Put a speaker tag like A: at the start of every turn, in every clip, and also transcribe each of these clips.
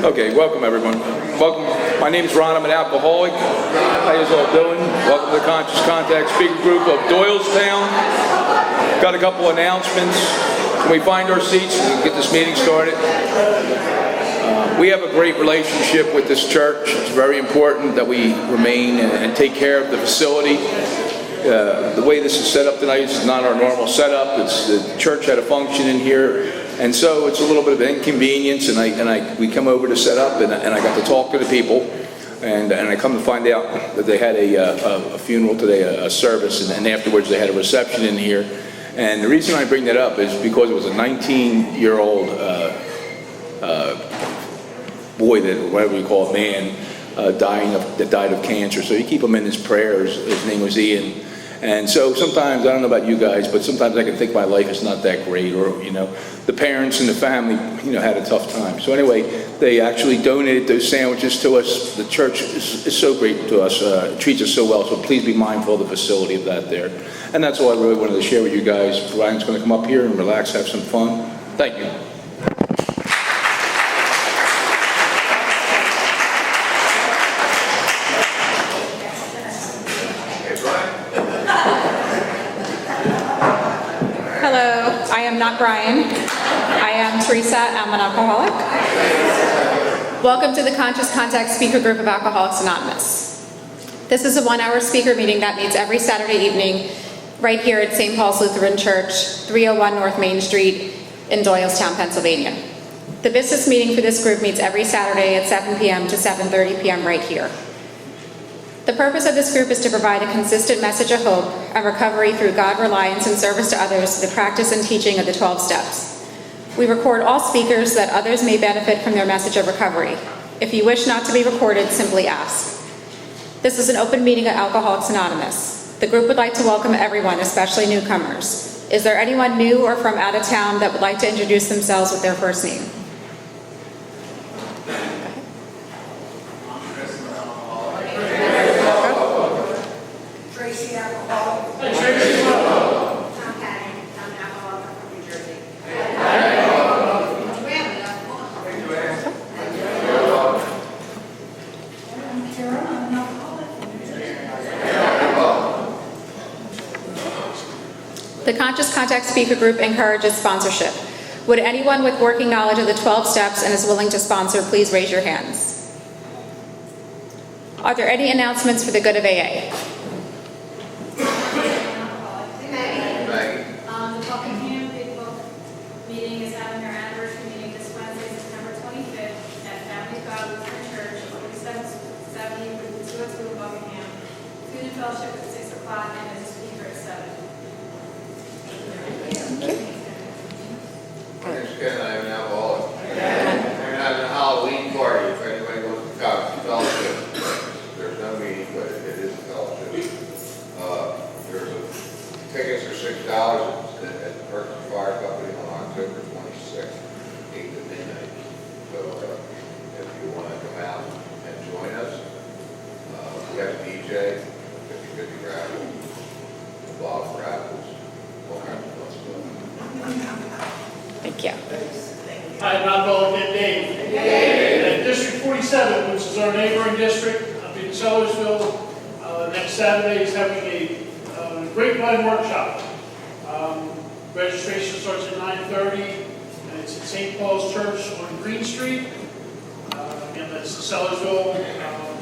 A: Okay, welcome everyone. Welcome. My name is Ron. I'm an alcoholic. How you all doing? Welcome to the Conscious Contact Speaker Group of Doylestown. Got a couple announcements. Can we find our seats and get this meeting started? We have a great relationship with this church. It's very important that we remain and take care of the facility. The way this is set up tonight is not our normal setup. The church had a function in here, and so it's a little bit of an inconvenience. And we come over to set up, and I got to talk to the people, and I come to find out that they had a funeral today, a service, and afterwards they had a reception in here. And the reason I bring that up is because it was a 19-year-old boy, that whatever you call it, man, that died of cancer. So you keep him in his prayers. His name was Ian. And so sometimes, I don't know about you guys, but sometimes I can think my life is not that great, or, the parents and the family, had a tough time. So anyway, they actually donated those sandwiches to us. The church is so great to us, treats us so well, so please be mindful of the facility of that there. And that's all I really wanted to share with you guys. Ryan's going to come up here and relax, have some fun. Thank you.
B: I am not Brian. I am Teresa. I'm an alcoholic. Welcome to the Conscious Contact Speaker Group of Alcoholics Anonymous. This is a 1-hour speaker meeting that meets every Saturday evening right here at St. Paul's Lutheran Church, 301 North Main Street in Doylestown, Pennsylvania. The business meeting for this group meets every Saturday at 7 p.m. to 7:30 p.m. right here. The purpose of this group is to provide a consistent message of hope and recovery through God reliance and service to others through the practice and teaching of the 12 steps. We record all speakers so that others may benefit from their message of recovery. If you wish not to be recorded, simply ask. This is an open meeting of Alcoholics Anonymous. The group would like to welcome everyone, especially newcomers. Is there anyone new or from out of town that would like to introduce themselves with their first name? The Conscious Contact Speaker Group encourages sponsorship. Would anyone with working knowledge of the 12 steps and is willing to sponsor, please raise your hands. Are there any announcements for the good of AA?
C: The Buckingham Big Book meeting is having their anniversary meeting this Wednesday, September 25th at Family God Lutheran Church, 4770 Route 202 Buckingham. Food and fellowship at 6 o'clock and there's a speaker at 7.
D: My name's Ken, I'm an alcoholic. We're having a Halloween party if anybody wants to come. Fellowship. There's no meeting, but it is a fellowship. Tickets are $6 at the Perkins Fire Company on October 26th, 8 to midnight. So if you want to come out and join us, we have a DJ, 50-50 raffle, a bottle for apples, all kinds of fun stuff.
B: Thank you.
E: Hi, I'm alcoholic Dave. And District 47, which is our neighboring district up in Sellersville, next Saturday is having a grapevine workshop. Registration starts at 9:30, and it's at St. Paul's Church on Green Street. Again, that's in Sellersville,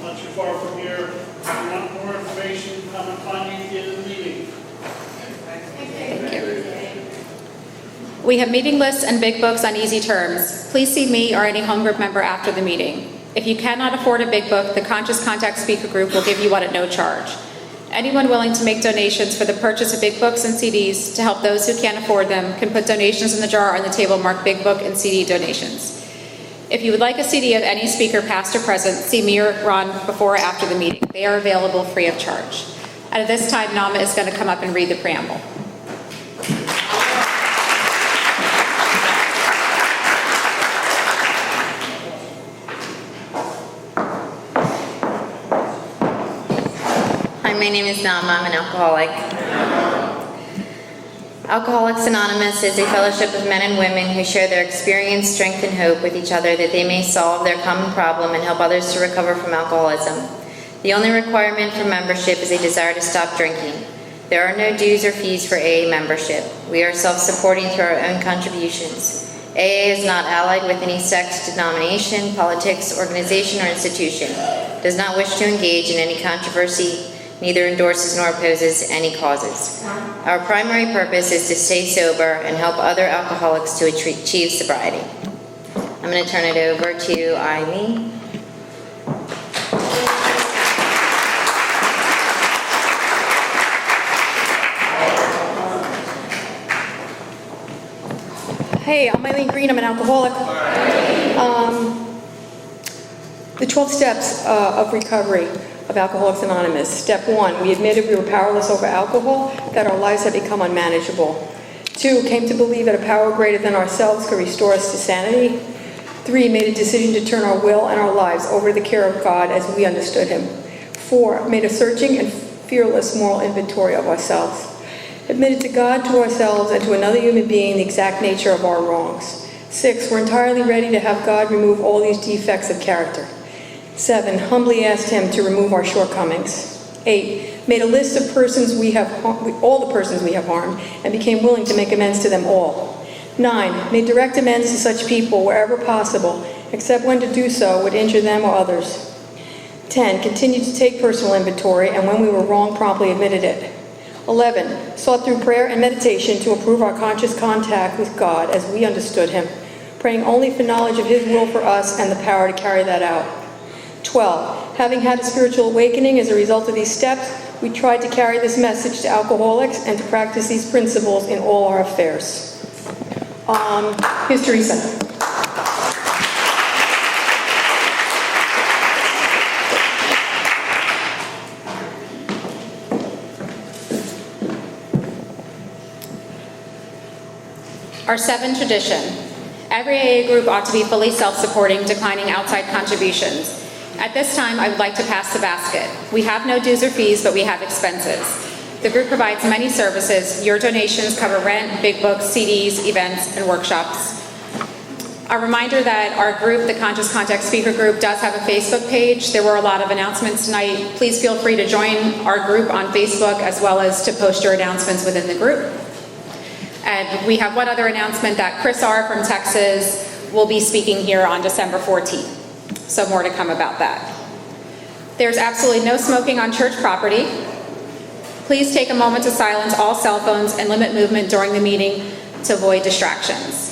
E: not too far from here. If you want more information, come and find me at the end of the meeting.
B: Thank you. We have meeting lists and big books on easy terms. Please see me or any home group member after the meeting. If you cannot afford a big book, the Conscious Contact Speaker Group will give you one at no charge. Anyone willing to make donations for the purchase of big books and CDs to help those who can't afford them can put donations in the jar on the table marked Big Book and CD donations. If you would like a CD of any speaker, past or present, see me or Ron before or after the meeting. They are available free of charge. At this time, Nama is going to come up and read the preamble.
F: My name is Nama. I'm an alcoholic. Alcoholics Anonymous is a fellowship of men and women who share their experience, strength, and hope with each other that they may solve their common problem and help others to recover from alcoholism. The only requirement for membership is a desire to stop drinking. There are no dues or fees for AA membership. We are self-supporting through our own contributions. AA is not allied with any sex, denomination, politics, organization, or institution, does not wish to engage in any controversy, neither endorses nor opposes any causes. Our primary purpose is to stay sober and help other alcoholics to achieve sobriety. I'm going to turn it over to Eileen.
G: Hey, I'm Eileen Green, I'm an alcoholic. The 12 steps of recovery of Alcoholics Anonymous. Step 1, we admitted we were powerless over alcohol, that our lives had become unmanageable. 2, came to believe that a power greater than ourselves could restore us to sanity. 3, made a decision to turn our will and our lives over to the care of God as we understood Him. 4, made a searching and fearless moral inventory of ourselves. Admitted to God, to ourselves, and to another human being the exact nature of our wrongs. 6, we're entirely ready to have God remove all these defects of character. 7, humbly asked Him to remove our shortcomings. 8, made a list of persons we have all the persons we have harmed, and became willing to make amends to them all. 9, made direct amends to such people wherever possible, except when to do so would injure them or others. 10, continued to take personal inventory, and when we were wrong, promptly admitted it. 11, sought through prayer and meditation to improve our conscious contact with God as we understood Him, praying only for knowledge of His will for us and the power to carry that out. 12, having had a spiritual awakening as a result of these steps, we tried to carry this message to alcoholics and to practice these principles in all our affairs. Here's Teresa.
B: Our 7th tradition. Every AA group ought to be fully self-supporting, declining outside contributions. At this time, I would like to pass the basket. We have no dues or fees, but we have expenses. The group provides many services. Your donations cover rent, big books, CDs, events, and workshops. A reminder that our group, the Conscious Contact Speaker Group, does have a Facebook page. There were a lot of announcements tonight. Please feel free to join our group on Facebook as well as to post your announcements within the group. And we have one other announcement that Chris R. from Texas will be speaking here on December 14th. So more to come about that. There's absolutely no smoking on church property. Please take a moment to silence all cell phones and limit movement during the meeting to avoid distractions.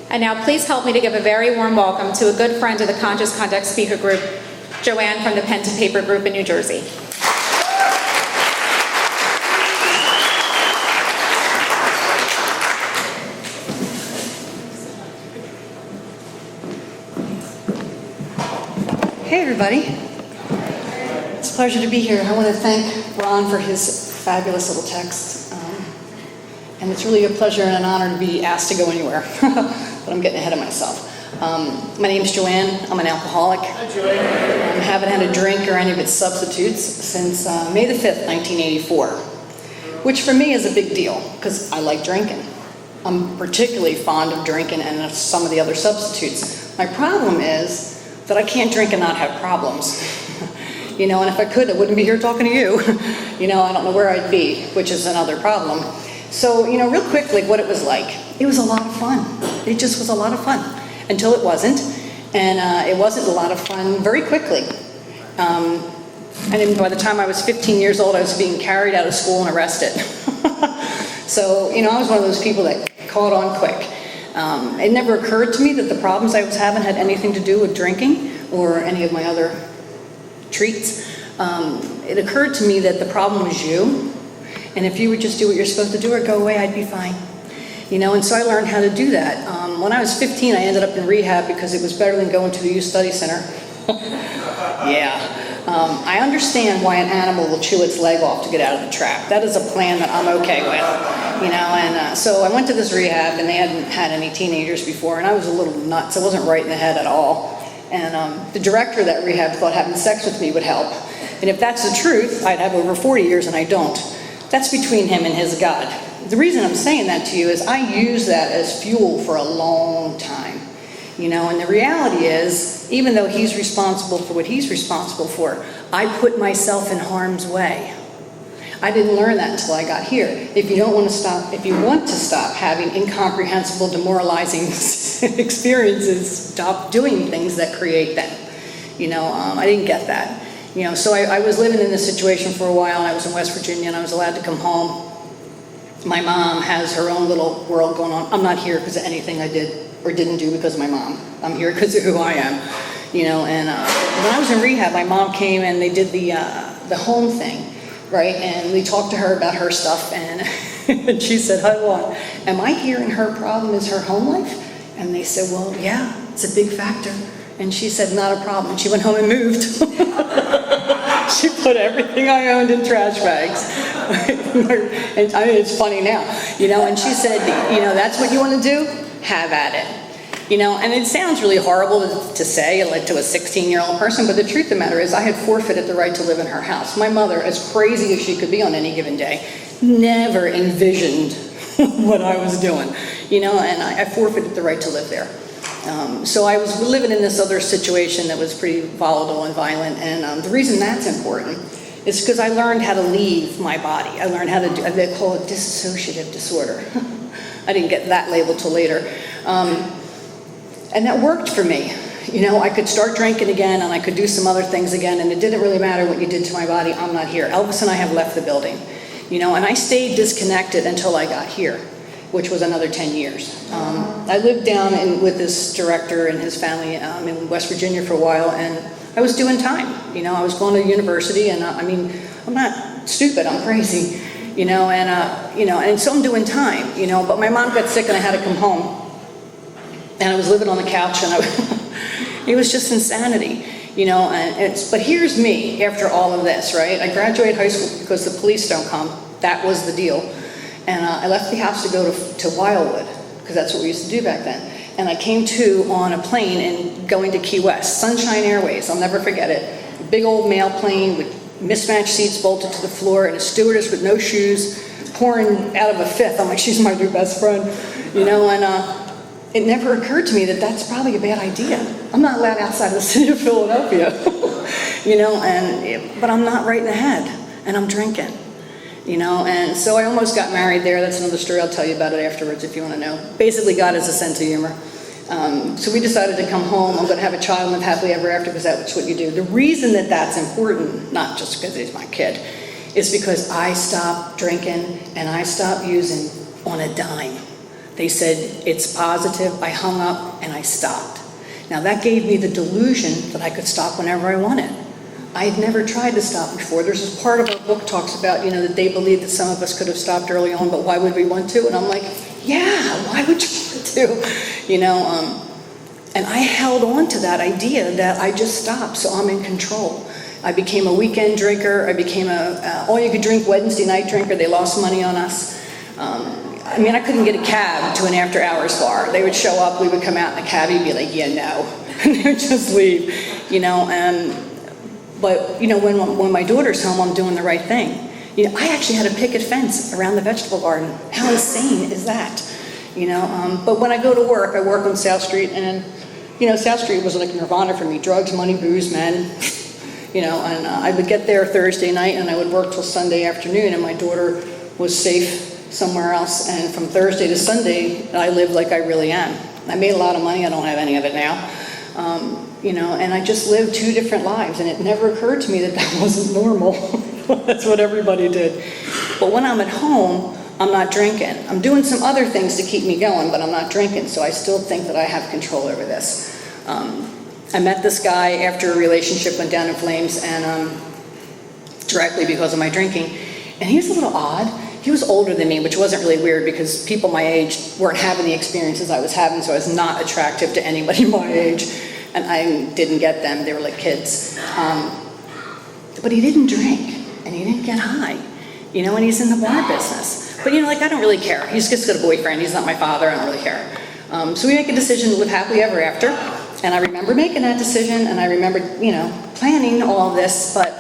B: And now please help me to give a very warm welcome to a good friend of the Conscious Contact Speaker Group, Joanne from the Pen to Paper Group in New Jersey.
H: Hey everybody, it's a pleasure to be here. I want to thank Ron for his fabulous little text, and it's really a pleasure and an honor to be asked to go anywhere, but I'm getting ahead of myself. My name's Joanne, I'm an alcoholic.
E: Hi, Joanne.
H: I haven't had a drink or any of its substitutes since May the 5th, 1984, which for me is a big deal because I like drinking. I'm particularly fond of drinking and some of the other substitutes. My problem is that I can't drink and not have problems. And if I could, I wouldn't be here talking to you. I don't know where I'd be, which is another problem. So, real quickly, what it was like. It was a lot of fun. It just was a lot of fun. Until it wasn't. And it wasn't a lot of fun very quickly. And then by the time I was 15 years old, I was being carried out of school and arrested. So, I was one of those people that caught on quick. It never occurred to me that the problems I was having had anything to do with drinking or any of my other treats. It occurred to me that the problem was you, and if you would just do what you're supposed to do or go away, I'd be fine. And so I learned how to do that. When I was 15, I ended up in rehab because it was better than going to the youth study center. Yeah. I understand why an animal will chew its leg off to get out of the trap. That is a plan that I'm okay with. So I went to this rehab, and they hadn't had any teenagers before, and I was a little nuts. I wasn't right in the head at all. And the director of that rehab thought having sex with me would help. And if that's the truth, I'd have over 40 years, and I don't. That's between him and his God. the reason I'm saying that to you is I used that as fuel for a long time. You know, and the reality is, even though he's responsible for what he's responsible for, I put myself in harm's way. I didn't learn that until I got here. If you want to stop having incomprehensible, demoralizing experiences, stop doing things that create them. You know, I didn't get that. You know, so I was living in this situation for a while. I was in West Virginia and I was allowed to come home. My mom has her own little world going on. I'm not here because of anything I did or didn't do because of my mom. I'm here because of who I am. You know, and when I was in rehab, my mom came and they did the home thing. Right, and we talked to her about her stuff, and, and she said, hold on, am I hearing her problem is her home life? And they said, well, yeah, it's a big factor. And she said, not a problem. And she went home and moved. She put everything I owned in trash bags. And I mean, it's funny now, you know, and she said, you know, that's what you want to do? Have at it. You know, and it sounds really horrible to say, like to a 16-year-old person, but the truth of the matter is I had forfeited the right to live in her house. My mother, as crazy as she could be on any given day, never envisioned what I was doing. You know, and I forfeited the right to live there. So I was living in this other situation that was pretty volatile and violent, and the reason that's important is because I learned how to leave my body. I learned how to do, they call it dissociative disorder. I didn't get that label till later. And that worked for me. You know, I could start drinking again and I could do some other things again, and it didn't really matter what you did to my body, I'm not here. Elvis and I have left the building. You know, and I stayed disconnected until I got here, which was another 10 years. I lived down with this director and his family in West Virginia for a while, and I was doing time. You know, I was going to university, and I mean, I'm not stupid, I'm crazy. You know, and so I'm doing time, you know, but my mom got sick and I had to come home. And I was living on the couch, and it was just insanity, you know. But here's me after all of this, right? I graduated high school because the police don't come. That was the deal. And I left the house to go to Wildwood, because that's what we used to do back then. And I came to on a plane and going to Key West, Sunshine Airways, I'll never forget it. A big old mail plane with mismatched seats bolted to the floor, and a stewardess with no shoes pouring out of a fifth. I'm like, she's my new best friend, you know, and it never occurred to me that that's probably a bad idea. I'm not allowed outside of the city of Philadelphia, you know, but I'm not right in the head, and I'm drinking, you know, and so I almost got married there. That's another story. I'll tell you about it afterwards if you want to know. Basically, God has a sense of humor. So we decided to come home. I'm going to have a child and live happily ever after, because that's what you do. The reason that that's important, not just because he's my kid, is because I stopped drinking and I stopped using on a dime. They said, it's positive. I hung up and I stopped. Now that gave me the delusion that I could stop whenever I wanted. I had never tried to stop before. There's this part of our book talks about, you know, that they believe that some of us could have stopped early on, but why would we want to? And I'm like, yeah, why would you want to? You know, and I held on to that idea that I just stopped, so I'm in control. I became a weekend drinker. I became a all-you-could-drink Wednesday night drinker. They lost money on us. I mean, I couldn't get a cab to an after-hours bar. They would show up, we would come out in the cab, he'd be like, yeah, no. And they would just leave, you know. But, you know, when my daughter's home, I'm doing the right thing. You know, I actually had a picket fence around the vegetable garden. How insane is that? You know, but when I go to work, I work on South Street, and, you know, South Street was like nirvana for me. Drugs, money, booze, men, you know, and I would get there Thursday night, and I would work till Sunday afternoon, and my daughter was safe somewhere else, and from Thursday to Sunday, I lived like I really am. I made a lot of money, I don't have any of it now. You know, and I just lived two different lives, and it never occurred to me that that wasn't normal. That's what everybody did. But when I'm at home, I'm not drinking. I'm doing some other things to keep me going, but I'm not drinking, so I still think that I have control over this. I met this guy after a relationship went down in flames, and directly because of my drinking, and he was a little odd. He was older than me, which wasn't really weird because people my age weren't having the experiences I was having, so I was not attractive to anybody my age, and I didn't get them. They were like kids. But he didn't drink, and he didn't get high, you know, and he's in the bar business. But, you know, like, I don't really care. He's just got a boyfriend. He's not my father. I don't really care. So we make a decision to live happily ever after, and I remember making that decision, and I remember, you know, planning all of this, but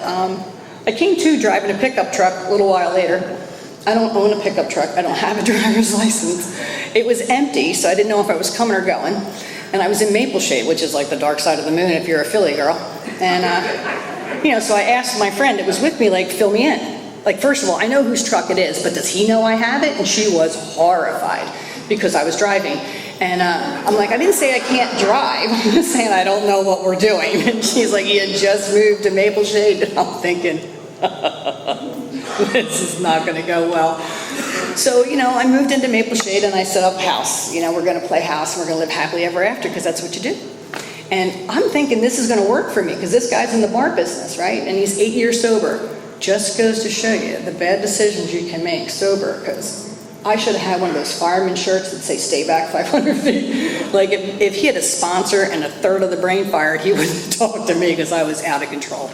H: I came to driving a pickup truck a little while later. I don't own a pickup truck. I don't have a driver's license. It was empty, so I didn't know if I was coming or going. And I was in Maple Shade, which is like the dark side of the moon if you're a Philly girl. And, so I asked my friend that was with me, like, fill me in. Like, first of all, I know whose truck it is, but does he know I have it? And she was horrified because I was driving. And I'm like, I didn't say I can't drive. I'm just saying I don't know what we're doing. And she's like, you just moved to Maple Shade. And I'm thinking, this is not going to go well. So, I moved into Maple Shade and I set up house. We're going to play house and we're going to live happily ever after because that's what you do. And I'm thinking this is going to work for me because this guy's in the bar business, right? And he's 8 years sober. Just goes to show you the bad decisions you can make sober, because I should have had one of those fireman shirts that say stay back 500 feet. Like if he had a sponsor and a third of the brain fired, he wouldn't talk to me because I was out of control.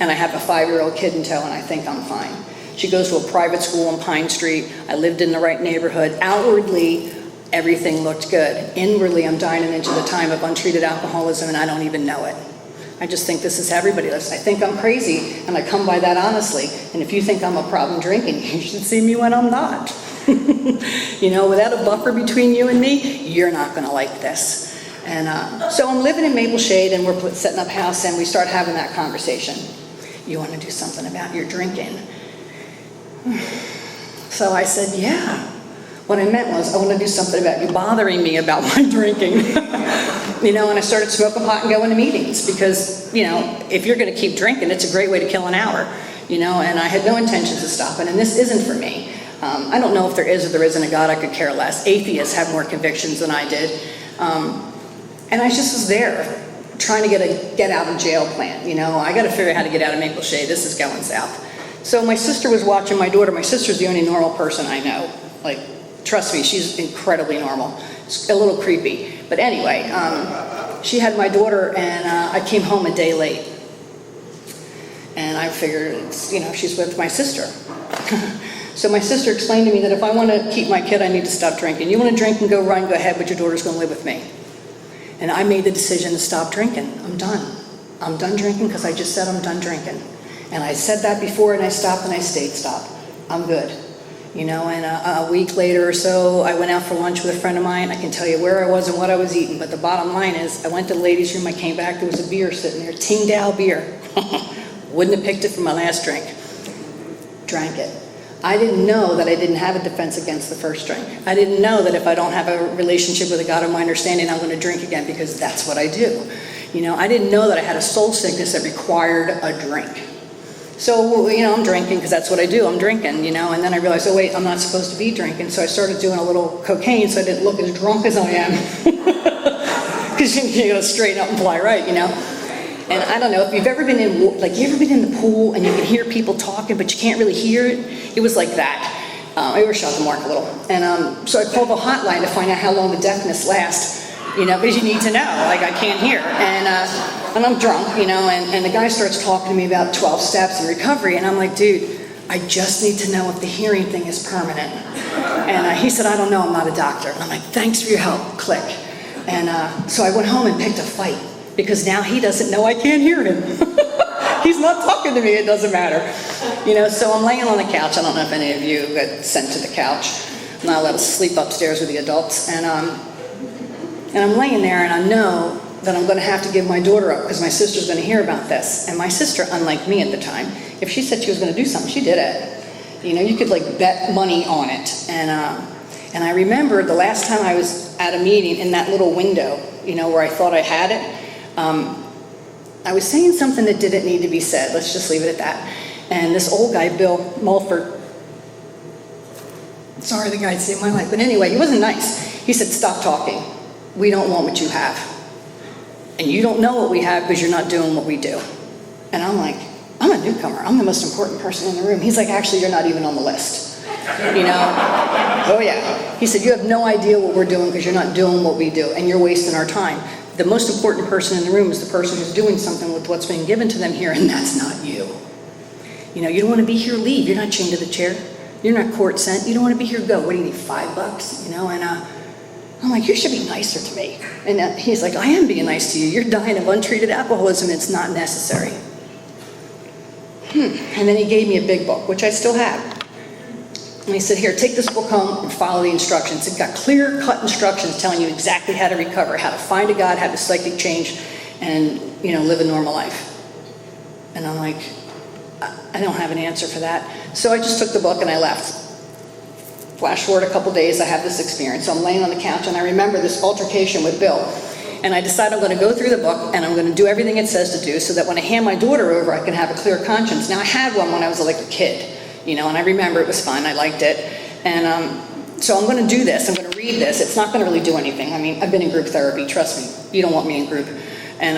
H: And I have a 5-year-old kid in tow and I think I'm fine. She goes to a private school on Pine Street. I lived in the right neighborhood. Outwardly, everything looked good. Inwardly, I'm dying an inch at a time of untreated alcoholism and I don't even know it. I just think this is how everybody lives. I think I'm crazy and I come by that honestly. And if you think I'm a problem drinking, you should see me when I'm not. Without a buffer between you and me, you're not going to like this. And so I'm living in Maple Shade and we're setting up house and we start having that conversation. You want to do something about your drinking? So I said, yeah. What I meant was I want to do something about you bothering me about my drinking. And I started smoking pot and going to meetings because, if you're going to keep drinking, it's a great way to kill an hour, and I had no intentions of stopping, and this isn't for me. I don't know if there is or there isn't a God, I could care less. Atheists have more convictions than I did. And I just was there trying to get a get out of jail plan. I got to figure out how to get out of Maple Shade. This is going south. So my sister was watching my daughter. My sister's the only normal person I know. Like, trust me, she's incredibly normal. It's a little creepy. But anyway, she had my daughter and I came home a day late. And I figured, she's with my sister. So my sister explained to me that if I want to keep my kid, I need to stop drinking. You want to drink and go run, go ahead, but your daughter's going to live with me. And I made the decision to stop drinking. I'm done. I'm done drinking because I just said I'm done drinking. And I said that before and I stopped and I stayed stopped. I'm good. And a week later or so, I went out for lunch with a friend of mine. I can tell you where I was and what I was eating, but the bottom line is I went to the ladies' room, I came back, there was a beer sitting there, Tsingtao beer. Wouldn't have picked it for my last drink. Drank it. I didn't know that I didn't have a defense against the first drink. I didn't know that if I don't have a relationship with a God of my understanding, I'm going to drink again because that's what I do. I didn't know that I had a soul sickness that required a drink. So, I'm drinking because that's what I do. I'm drinking, and then I realized, oh wait, I'm not supposed to be drinking. So I started doing a little cocaine so I didn't look as drunk as I am. Because you got to straighten up and fly right, And I don't know if you've ever been in the pool and you can hear people talking, but you can't really hear it. It was like that. I overshot the mark a little. And so I called the hotline to find out how long the deafness lasts, because you need to know. Like, I can't hear. And I'm drunk, and the guy starts talking to me about 12 steps in recovery. And I'm like, dude, I just need to know if the hearing thing is permanent. And he said, I don't know, I'm not a doctor. And I'm like, thanks for your help, click. And so I went home and picked a fight. Because now he doesn't know I can't hear him. He's not talking to me, it doesn't matter. So I'm laying on the couch. I don't know if any of you got sent to the couch. I'm not allowed to sleep upstairs with the adults. And I'm laying there and I know that I'm going to have to give my daughter up because my sister's going to hear about this. And my sister, unlike me at the time, if she said she was going to do something, she did it. You could bet money on it. And I remember the last time I was at a meeting in that little window, where I thought I had it, I was saying something that didn't need to be said. Let's just leave it at that. And this old guy, Bill Mulford, sorry, the guy saved my life, but anyway, he wasn't nice. He said, stop talking. We don't want what you have. And you don't know what we have because you're not doing what we do. And I'm like, I'm a newcomer. I'm the most important person in the room. He's like, actually, you're not even on the list. Oh yeah. He said, you have no idea what we're doing because you're not doing what we do and you're wasting our time. The most important person in the room is the person who's doing something with what's being given to them here, and that's not you. You don't want to be here, leave. You're not chained to the chair. You're not court sent. You don't want to be here, go. What do you need, $5? And I'm like, you should be nicer to me. And he's like, I am being nice to you. You're dying of untreated alcoholism. It's not necessary. And then he gave me a big book, which I still have. And he said, here, take this book home and follow the instructions. It's got clear-cut instructions telling you exactly how to recover, how to find a God, how to psychic change, and, live a normal life. And I'm like, I don't have an answer for that. So I just took the book and I left. Flash forward a couple days, I have this experience. So I'm laying on the couch and I remember this altercation with Bill. And I decide I'm going to go through the book and I'm going to do everything it says to do so that when I hand my daughter over, I can have a clear conscience. Now, I had one when I was like a kid, and I remember it was fun. I liked it. And so I'm going to do this. I'm going to read this. It's not going to really do anything. I mean, I've been in group therapy. Trust me. You don't want me in group. And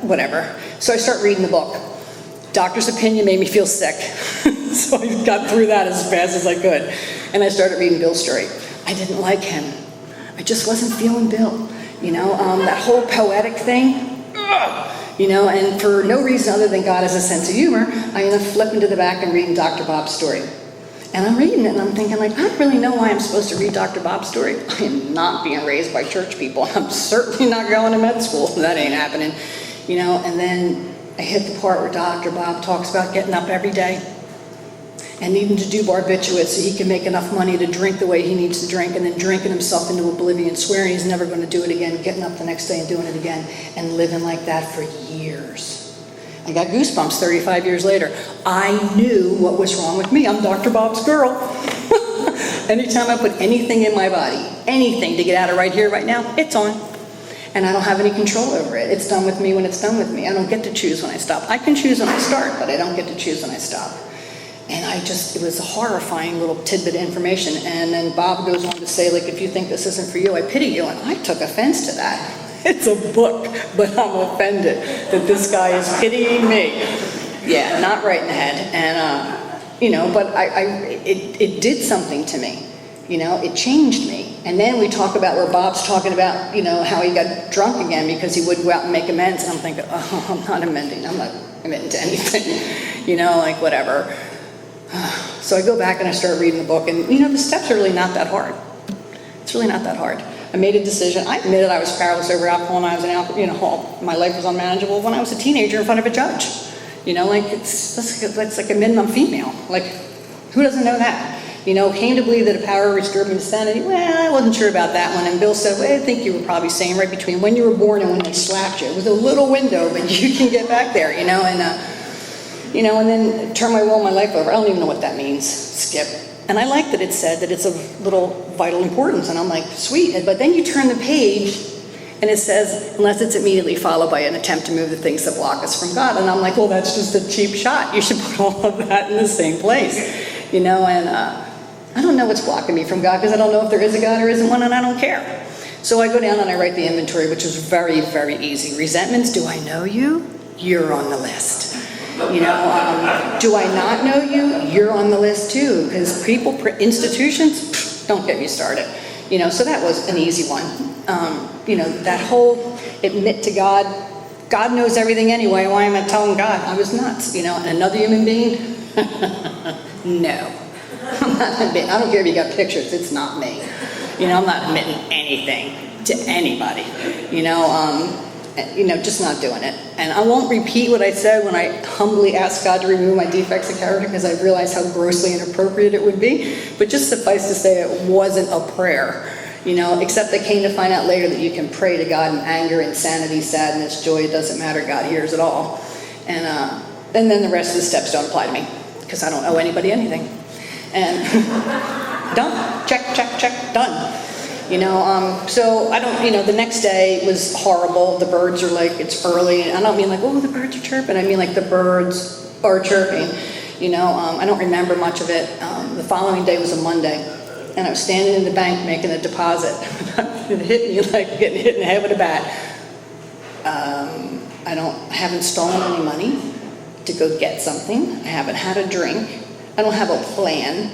H: whatever. So I start reading the book. Doctor's opinion made me feel sick. So I got through that as fast as I could. And I started reading Bill's story. I didn't like him. I just wasn't feeling Bill. That whole poetic thing. And for no reason other than God has a sense of humor, I end up flipping to the back and reading Dr. Bob's story. And I'm reading it and I'm thinking, I don't really know why I'm supposed to read Dr. Bob's story. I am not being raised by church people. I'm certainly not going to med school. That ain't happening. And then I hit the part where Dr. Bob talks about getting up every day and needing to do barbiturates so he can make enough money to drink the way he needs to drink, and then drinking himself into oblivion, swearing he's never going to do it again, getting up the next day and doing it again, and living like that for years. I got goosebumps 35 years later. I knew what was wrong with me. I'm Dr. Bob's girl. Anytime I put anything in my body, anything to get out of right here, right now, it's on. And I don't have any control over it. It's done with me when it's done with me. I don't get to choose when I stop. I can choose when I start, but I don't get to choose when I stop. And it was a horrifying little tidbit of information. And then Bob goes on to say, if you think this isn't for you, I pity you. And I took offense to that. It's a book, but I'm offended that this guy is pitying me. Yeah, not right in the head. And, but it did something to me. It changed me. And then we talk about where Bob's talking about, how he got drunk again because he wouldn't go out and make amends. And I'm thinking, I'm not amending. I'm not amending to anything. Whatever. So I go back and I start reading the book, and the steps are really not that hard. It's really not that hard. I made a decision. I admitted I was powerless over alcohol, and I was in alcohol. My life was unmanageable when I was a teenager in front of a judge. It's like a minimum female. Who doesn't know that? Came to believe that a power restored me to sanity. Well, I wasn't sure about that one. And Bill said, well, I think you were probably saying right between when you were born and when they slapped you. It was a little window, but you can get back there, and then turn my will and my life over. I don't even know what that means. Skip. And I like that it said that it's of little vital importance. And I'm like, sweet. But then you turn the page and it says, unless it's immediately followed by an attempt to move the things that block us from God. And I'm like, well, that's just a cheap shot. You should put all of that in the same place. And I don't know what's blocking me from God because I don't know if there is a God or isn't one, and I don't care. So I go down and I write the inventory, which is very, very easy. Resentments, do I know you? You're on the list. Do I not know you? You're on the list too, because people, institutions, don't get me started. So that was an easy one. That whole admit to God, God knows everything anyway, why am I telling God? I was nuts. Another human being? No. I'm not admitting. I don't care if you got pictures, it's not me. I'm not admitting anything to anybody. Just not doing it. And I won't repeat what I said when I humbly asked God to remove my defects of character because I realized how grossly inappropriate it would be. But just suffice to say it wasn't a prayer, except I came to find out later that you can pray to God in anger, insanity, sadness, joy, it doesn't matter, God hears it all. And then the rest of the steps don't apply to me because I don't owe anybody anything. And done, check, check, check, done. So I don't, the next day was horrible. The birds are it's early. And I don't mean the birds are chirping. I mean the birds are chirping. I don't remember much of it. The following day was a Monday. And I was standing in the bank making a deposit. It hit me getting hit in the head with a bat. I haven't stolen any money to go get something. I haven't had a drink. I don't have a plan.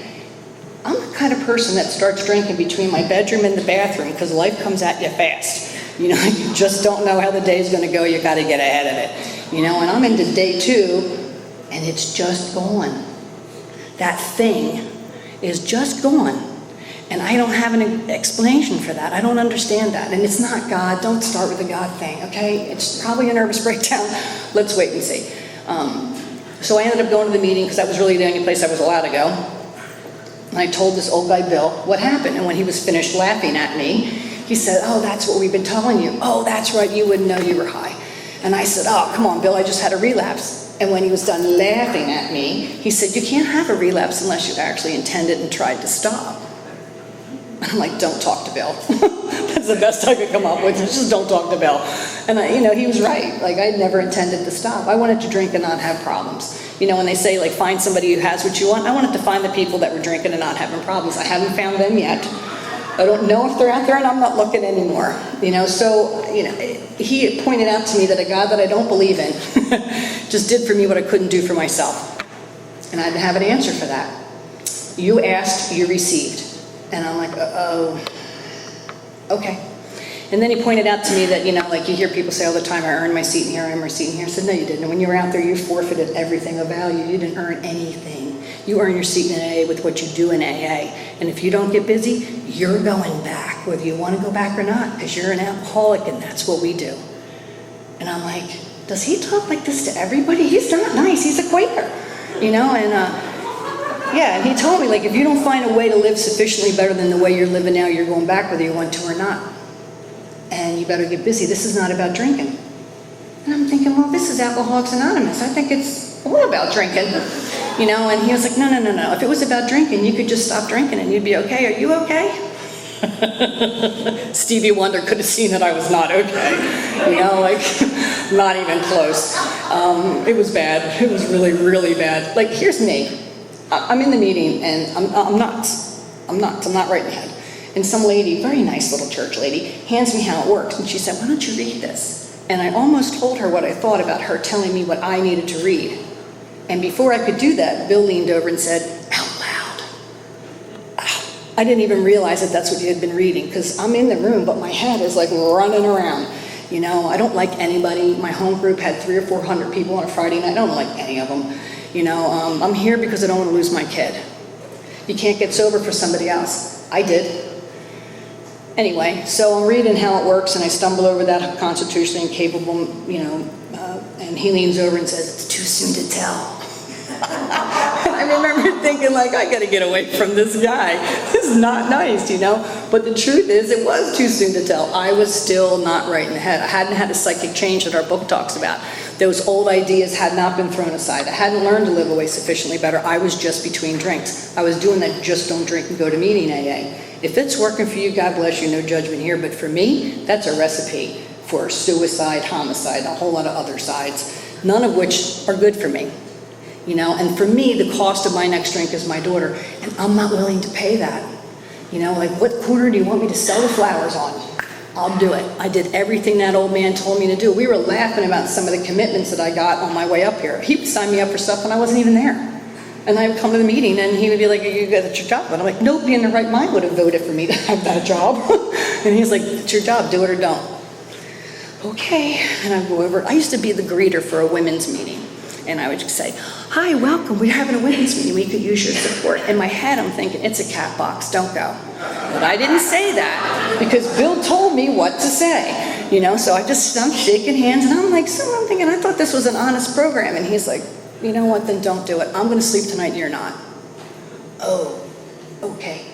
H: I'm the kind of person that starts drinking between my bedroom and the bathroom because life comes at you fast. You just don't know how the day's going to go. You got to get ahead of it. And I'm into day 2, and it's just gone. That thing is just gone. And I don't have an explanation for that. I don't understand that. And it's not God. Don't start with the God thing, okay? It's probably a nervous breakdown. Let's wait and see. So I ended up going to the meeting because that was really the only place I was allowed to go. And I told this old guy, Bill, what happened. And when he was finished laughing at me, he said, oh, that's what we've been telling you. Oh, that's right, you wouldn't know you were high. And I said, oh, come on, Bill, I just had a relapse. And when he was done laughing at me, he said, you can't have a relapse unless you actually intended and tried to stop. And I'm like, don't talk to Bill. That's the best I could come up with, just don't talk to Bill. And he was right. Like, I never intended to stop. I wanted to drink and not have problems. When they say, like, find somebody who has what you want, I wanted to find the people that were drinking and not having problems. I haven't found them yet. I don't know if they're out there, and I'm not looking anymore. He pointed out to me that a God that I don't believe in just did for me what I couldn't do for myself. And I didn't have an answer for that. You asked, you received. And I'm like, oh, okay. And then he pointed out to me that, like you hear people say all the time, I earned my seat in here, I earned my seat in here. I said, no, you didn't. And when you were out there, you forfeited everything of value. You didn't earn anything. You earn your seat in AA with what you do in AA. And if you don't get busy, you're going back, whether you want to go back or not, because you're an alcoholic and that's what we do. And I'm like, does he talk like this to everybody? He's not nice. He's a Quaker, Yeah, and he told me, like, if you don't find a way to live sufficiently better than the way you're living now, you're going back whether you want to or not. And you better get busy. This is not about drinking. And I'm thinking, well, this is Alcoholics Anonymous. I think it's all about drinking. And he was like, no. If it was about drinking, you could just stop drinking and you'd be okay. Are you okay? Stevie Wonder could have seen that I was not okay. Not even close. It was bad. It was really, really bad. Like, here's me. I'm in the meeting and I'm nuts. I'm not right in the head. And some lady, very nice little church lady, hands me how it works. And she said, why don't you read this? And I almost told her what I thought about her telling me what I needed to read. And before I could do that, Bill leaned over and said, out loud. I didn't even realize that that's what he had been reading, because I'm in the room, but my head is like running around. I don't like anybody. My home group had 300 or 400 people on a Friday night. I don't like any of them. I'm here because I don't want to lose my kid. You can't get sober for somebody else. I did. Anyway, so I'm reading how it works, and I stumble over that constitutionally incapable, and he leans over and says, it's too soon to tell. I remember thinking, like, I got to get away from this guy. This is not nice, But the truth is, it was too soon to tell. I was still not right in the head. I hadn't had a psychic change that our book talks about. Those old ideas had not been thrown aside. I hadn't learned to live away sufficiently better. I was just between drinks. I was doing that just don't drink and go to meeting AA. If it's working for you, God bless you, no judgment here. But for me, that's a recipe for suicide, homicide, a whole lot of other sides, none of which are good for me. And for me, the cost of my next drink is my daughter, and I'm not willing to pay that. Like, what corner do you want me to sell the flowers on? I'll do it. I did everything that old man told me to do. We were laughing about some of the commitments that I got on my way up here. He would sign me up for stuff when I wasn't even there. And I would come to the meeting and he would be like, you got your job. And I'm like, nobody in their right mind would have voted for me to have that job. And he's like, it's your job, do it or don't. Okay. And I go over. I used to be the greeter for a women's meeting. And I would just say, hi, welcome. We're having a women's meeting. We could use your support. In my head, I'm thinking, it's a cat box. Don't go. But I didn't say that because Bill told me what to say. So I'm shaking hands. And I'm like, so I'm thinking, I thought this was an honest program. And he's like, you know what, then don't do it. I'm going to sleep tonight and you're not. Oh, okay.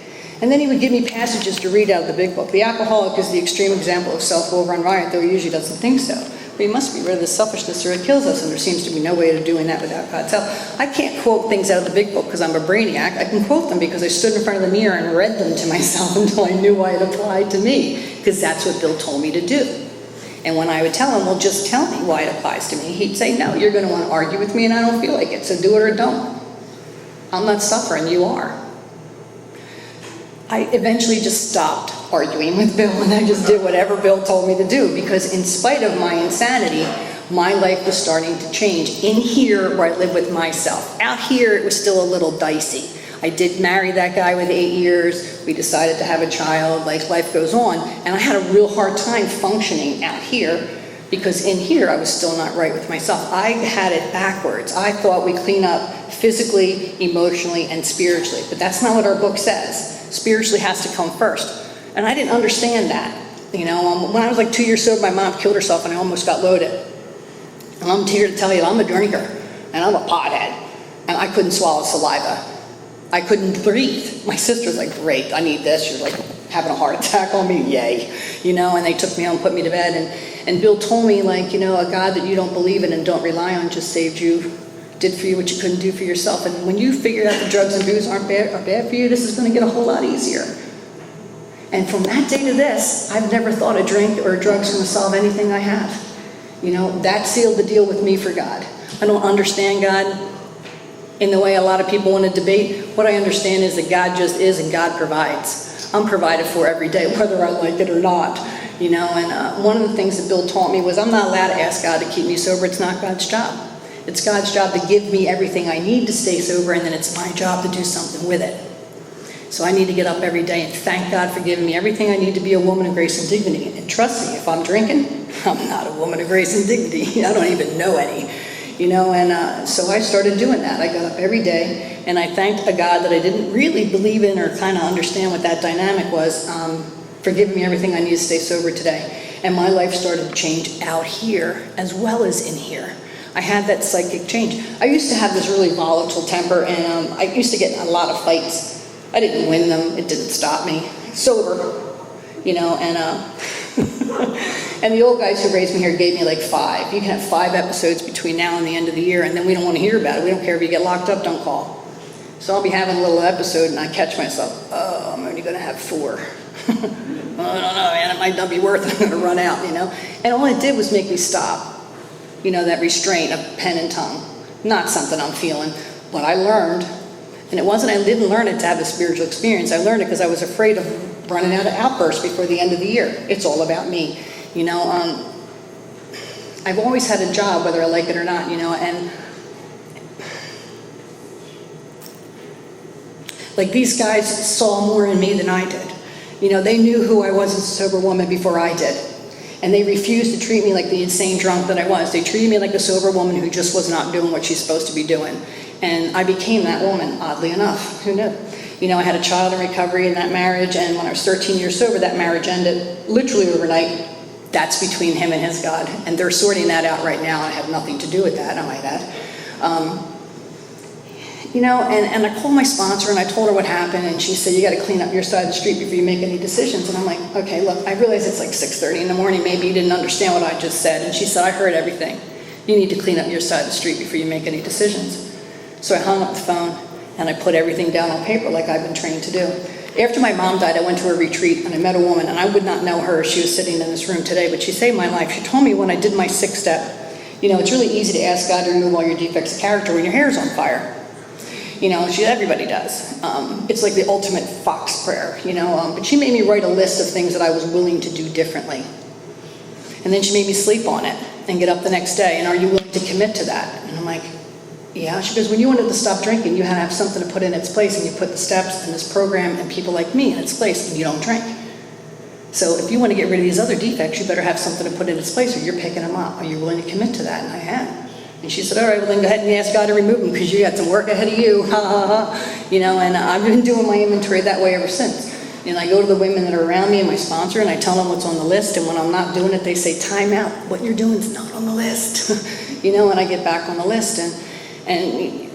H: And then he would give me passages to read out of the big book. The alcoholic is the extreme example of self-will run riot, though he usually doesn't think so. But he must be rid of the selfishness or it kills us, and there seems to be no way of doing that without God's help. I can't quote things out of the big book because I'm a brainiac. I can quote them because I stood in front of the mirror and read them to myself until I knew why it applied to me, because that's what Bill told me to do. And when I would tell him, well, just tell me why it applies to me, he'd say, no, you're going to want to argue with me and I don't feel like it, so do it or don't. I'm not suffering, you are. I eventually just stopped arguing with Bill and I just did whatever Bill told me to do, because in spite of my insanity, my life was starting to change. In here, where I live with myself. Out here, it was still a little dicey. I did marry that guy with 8 years. We decided to have a child. Life goes on. And I had a real hard time functioning out here because in here I was still not right with myself. I had it backwards. I thought we clean up physically, emotionally, and spiritually. But that's not what our book says. Spiritually has to come first. And I didn't understand that. When I was like 2 years sober, my mom killed herself and I almost got loaded. And I'm here to tell you, I'm a drinker. and I'm a pothead, and I couldn't swallow saliva. I couldn't breathe. My sister's like, great, I need this. You're like having a heart attack on me, yay. And they took me home, put me to bed, and Bill told me, like, a God that you don't believe in and don't rely on just saved you, did for you what you couldn't do for yourself. And when you figure out that drugs and booze are bad for you, this is gonna get a whole lot easier. And from that day to this, I've never thought a drink or drugs gonna solve anything I have. That sealed the deal with me for God. I don't understand God in the way a lot of people want to debate. What I understand is that God just is and God provides. I'm provided for every day, whether I like it or not. And one of the things that Bill taught me was I'm not allowed to ask God to keep me sober. It's not God's job. It's God's job to give me everything I need to stay sober, and then it's my job to do something with it. So I need to get up every day and thank God for giving me everything I need to be a woman of grace and dignity. And trust me, if I'm drinking, I'm not a woman of grace and dignity. I don't even know any. And so I started doing that. I got up every day, and I thanked a God that I didn't really believe in or kind of understand what that dynamic was, for giving me everything I need to stay sober today. And my life started to change out here as well as in here. I had that psychic change. I used to have this really volatile temper, and I used to get in a lot of fights. I didn't win them. It didn't stop me. Sober, and the old guys who raised me here gave me like 5. You can have 5 episodes between now and the end of the year, and then we don't want to hear about it. We don't care if you get locked up, don't call. So I'll be having a little episode, and I catch myself, oh, I'm only going to have 4. I don't know, man, it might not be worth it. I'm going to run out, And all it did was make me stop. That restraint of pen and tongue. Not something I'm feeling. What I learned, and I didn't learn it to have a spiritual experience. I learned it because I was afraid of running out of outbursts before the end of the year. It's all about me. I've always had a job, whether I like it or not, and like these guys saw more in me than I did. They knew who I was as a sober woman before I did. And they refused to treat me like the insane drunk that I was. They treated me like a sober woman who just was not doing what she's supposed to be doing. And I became that woman, oddly enough. Who knew? I had a child in recovery in that marriage, and when I was 13 years sober, that marriage ended literally overnight. That's between him and his God. And they're sorting that out right now. I have nothing to do with that, I might add. And I called my sponsor and I told her what happened, and she said, you got to clean up your side of the street before you make any decisions. And I'm like, okay, look, I realize it's like 6:30 in the morning. Maybe you didn't understand what I just said. And she said, I heard everything. You need to clean up your side of the street before you make any decisions. So I hung up the phone and I put everything down on paper like I've been trained to do. After my mom died, I went to a retreat and I met a woman, and I would not know her. She was sitting in this room today, but she saved my life. She told me when I did my 6th step, it's really easy to ask God to remove all your defects of character when your hair is on fire. Everybody does. It's like the ultimate fox prayer, but she made me write a list of things that I was willing to do differently. And then she made me sleep on it and get up the next day, and are you willing to commit to that? And I'm like, yeah. She goes, when you wanted to stop drinking, you had to have something to put in its place, and you put the steps and this program and people like me in its place, and you don't drink. So if you want to get rid of these other defects, you better have something to put in its place, or you're picking them up. Are you willing to commit to that? And I am. And she said, all right, well then go ahead and ask God to remove them, because you got some work ahead of you. And I've been doing my inventory that way ever since. And I go to the women that are around me and my sponsor, and I tell them what's on the list, and when I'm not doing it, they say, time out. What you're doing is not on the list. And I get back on the list. And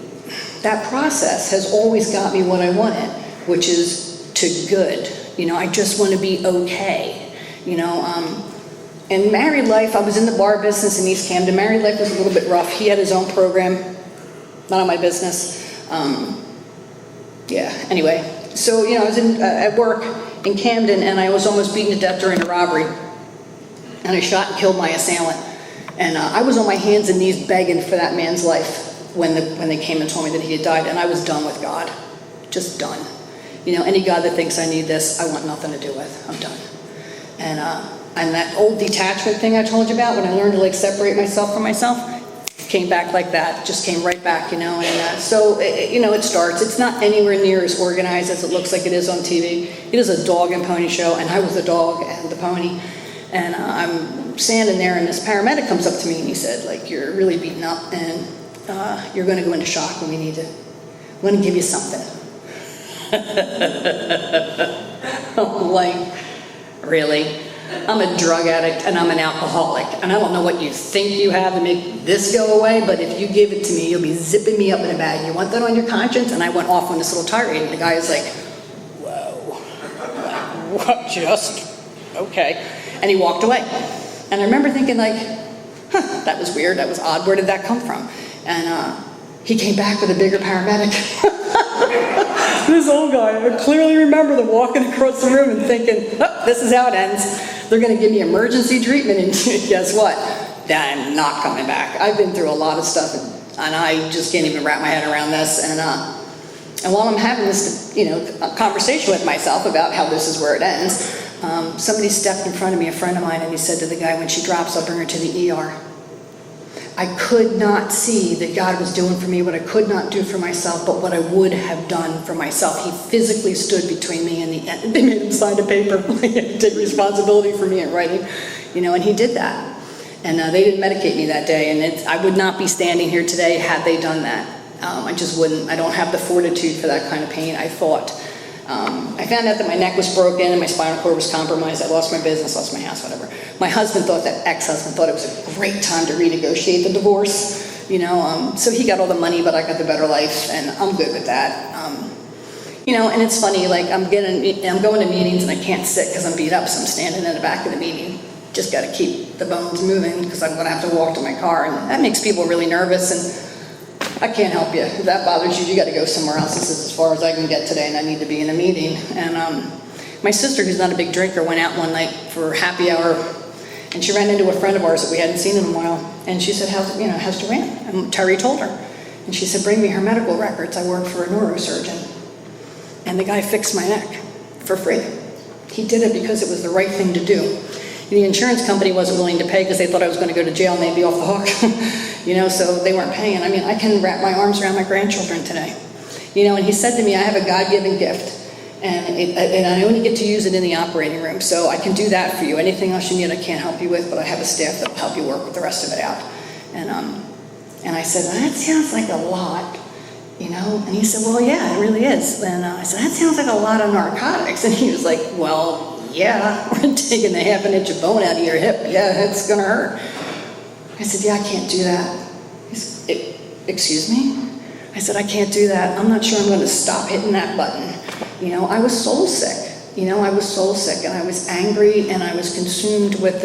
H: that process has always got me what I wanted, which is to good. I just want to be okay. And married life, I was in the bar business in East Camden. Married life was a little bit rough. He had his own program, none of my business. Anyway. So, I was at work in Camden, and I was almost beaten to death during a robbery. And I shot and killed my assailant. And I was on my hands and knees begging for that man's life when they came and told me that he had died. And I was done with God. Just done. Any God that thinks I need this, I want nothing to do with. I'm done. And that old detachment thing I told you about, when I learned to separate myself from myself, came back like that, just came right back, and so, it starts. It's not anywhere near as organized as it looks like it is on TV. It is a dog and pony show, and I was the dog and the pony, and I'm standing there, and this paramedic comes up to me, and he said, you're really beaten up, and you're going to go into shock, and I'm going to give you something. I'm like, really? I'm a drug addict and I'm an alcoholic. And I don't know what you think you have to make this go away, but if you give it to me, you'll be zipping me up in a bag. You want that on your conscience? And I went off on this little tirade. And the guy is like, whoa, what, just, okay. And he walked away. And I remember thinking like, huh, that was weird, that was odd, where did that come from? And he came back with a bigger paramedic. This old guy, I clearly remember them walking across the room and thinking, oh, this is how it ends. They're gonna give me emergency treatment, and guess what? I'm not coming back. I've been through a lot of stuff, and I just can't even wrap my head around this. And while I'm having this, conversation with myself about how this is where it ends, somebody stepped in front of me, a friend of mine, and he said to the guy, when she drops, I'll bring her to the ER. I could not see that God was doing for me what I could not do for myself, but what I would have done for myself. He physically stood between me and the end. They made him sign a paper, he had to take responsibility for me in writing, and he did that. And they didn't medicate me that day, and I would not be standing here today had they done that. I just wouldn't. I don't have the fortitude for that kind of pain, I thought. I found out that my neck was broken and my spinal cord was compromised. I lost my business, lost my house, whatever. My husband thought, that ex-husband thought it was a great time to renegotiate the divorce, so he got all the money, but I got the better life, and I'm good with that. And it's funny, like I'm going to meetings and I can't sit because I'm beat up, so I'm standing in the back of the meeting. Just got to keep the bones moving because I'm going to have to walk to my car, and that makes people really nervous, and I can't help you. If that bothers you, you got to go somewhere else. This is as far as I can get today, and I need to be in a meeting. And my sister, who's not a big drinker, went out one night for happy hour, and she ran into a friend of ours that we hadn't seen in a while. And she said, how's Joanne? And Terry told her. And she said, bring me her medical records. I work for a neurosurgeon. And the guy fixed my neck for free. He did it because it was the right thing to do. The insurance company wasn't willing to pay because they thought I was going to go to jail and they'd be off the hook, so they weren't paying. I mean, I can wrap my arms around my grandchildren today. And he said to me, I have a God-given gift, and I only get to use it in the operating room, so I can do that for you. Anything else you need, I can't help you with, but I have a staff that will help you work with the rest of it out. And I said, well, that sounds like a lot, And he said, well, yeah, it really is. And I said, that sounds like a lot of narcotics. And he was like, well, yeah, we're taking a half an inch of bone out of your hip. Yeah, it's going to hurt. I said, yeah, I can't do that. He said, excuse me? I said, I can't do that. I'm not sure I'm going to stop hitting that button. I was soul sick. I was soul sick, and I was angry, and I was consumed with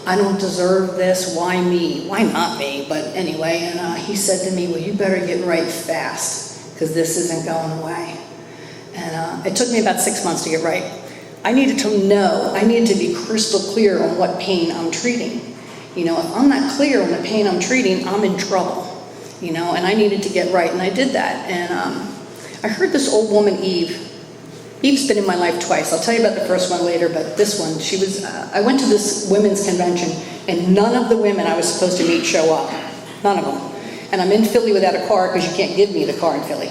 H: I don't deserve this. Why me? Why not me? But anyway, and he said to me, well, you better get right fast, because this isn't going away. And it took me about 6 months to get right. I needed to be crystal clear on what pain I'm treating. If I'm not clear on the pain I'm treating, I'm in trouble. And I needed to get right, and I did that. And I heard this old woman, Eve. Eve's been in my life twice. I'll tell you about the first one later, but this one, I went to this women's convention, and none of the women I was supposed to meet show up. None of them. And I'm in Philly without a car because you can't give me the car in Philly.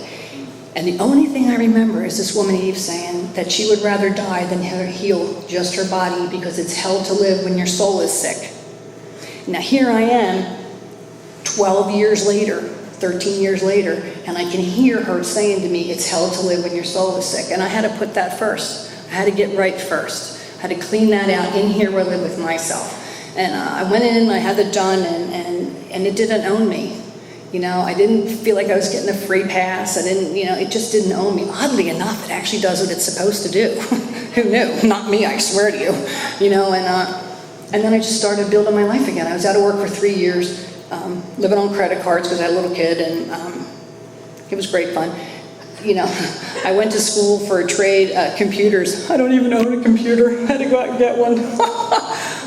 H: And the only thing I remember is this woman, Eve, saying that she would rather die than heal just her body because it's hell to live when your soul is sick. Now here I am, 12 years later, 13 years later, and I can hear her saying to me, it's hell to live when your soul is sick. And I had to put that first. I had to get right first. I had to clean that out in here where I live with myself. And I went in, I had it done, and it didn't own me. I didn't feel like I was getting a free pass. I didn't, it just didn't own me. Oddly enough, it actually does what it's supposed to do. Who knew? Not me, I swear to you. And then I just started building my life again. I was out of work for 3 years, living on credit cards because I had a little kid, and it was great fun. I went to school for a trade, computers. I don't even own a computer. I had to go out and get one.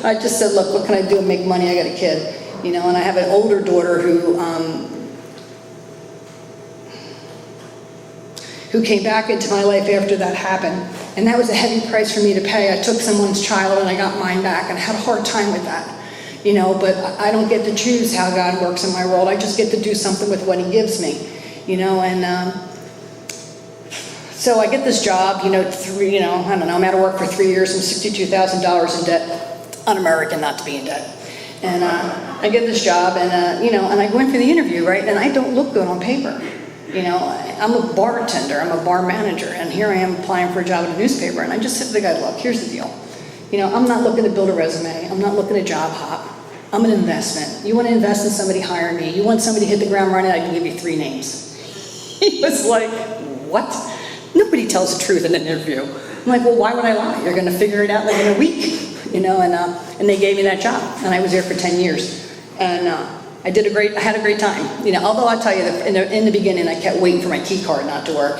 H: I just said, look, what can I do to make money? I got a kid. And I have an older daughter who came back into my life after that happened. And that was a heavy price for me to pay. I took someone's child and I got mine back, and I had a hard time with that. But I don't get to choose how God works in my world. I just get to do something with what He gives me, so I get this job, I don't know, I'm out of work for 3 years, I'm $62,000 in debt, un-American not to be in debt. And I get this job, and and I go in for the interview, right? And I don't look good on paper. I'm a bartender, I'm a bar manager, and here I am applying for a job at a newspaper, and I just said to the guy, look, here's the deal. You know, I'm not looking to build a resume. I'm not looking to job hop. I'm an investment. You want to invest in somebody, hire me. You want somebody to hit the ground running, I can give you 3 names. He was like, what? Nobody tells the truth in an interview. I'm like, well, why would I lie? You're going to figure it out like in a week. You know, and they gave me that job, and I was there for 10 years. And I had a great time. You know, although I'll tell you that in the beginning, I kept waiting for my key card not to work.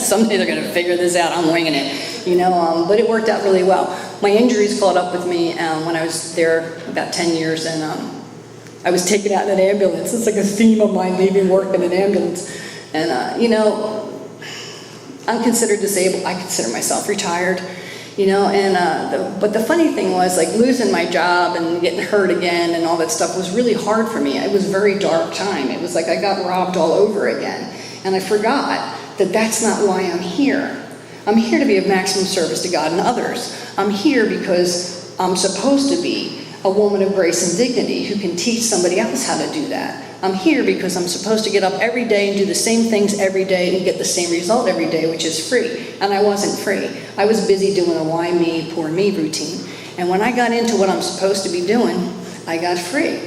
H: Someday they're going to figure this out. I'm winging it. You know, but it worked out really well. My injuries caught up with me when I was there about 10 years, and I was taken out in an ambulance. It's like a theme of mine, leaving work in an ambulance. And, you know, I'm considered disabled. I consider myself retired. You know, and but the funny thing was, like, losing my job and getting hurt again and all that stuff was really hard for me. It was a very dark time. It was like I got robbed all over again. And I forgot that that's not why I'm here. I'm here to be of maximum service to God and others. I'm here because I'm supposed to be a woman of grace and dignity who can teach somebody else how to do that. I'm here because I'm supposed to get up every day and do the same things every day and get the same result every day, which is free. And I wasn't free. I was busy doing a why me, poor me routine. And when I got into what I'm supposed to be doing, I got free.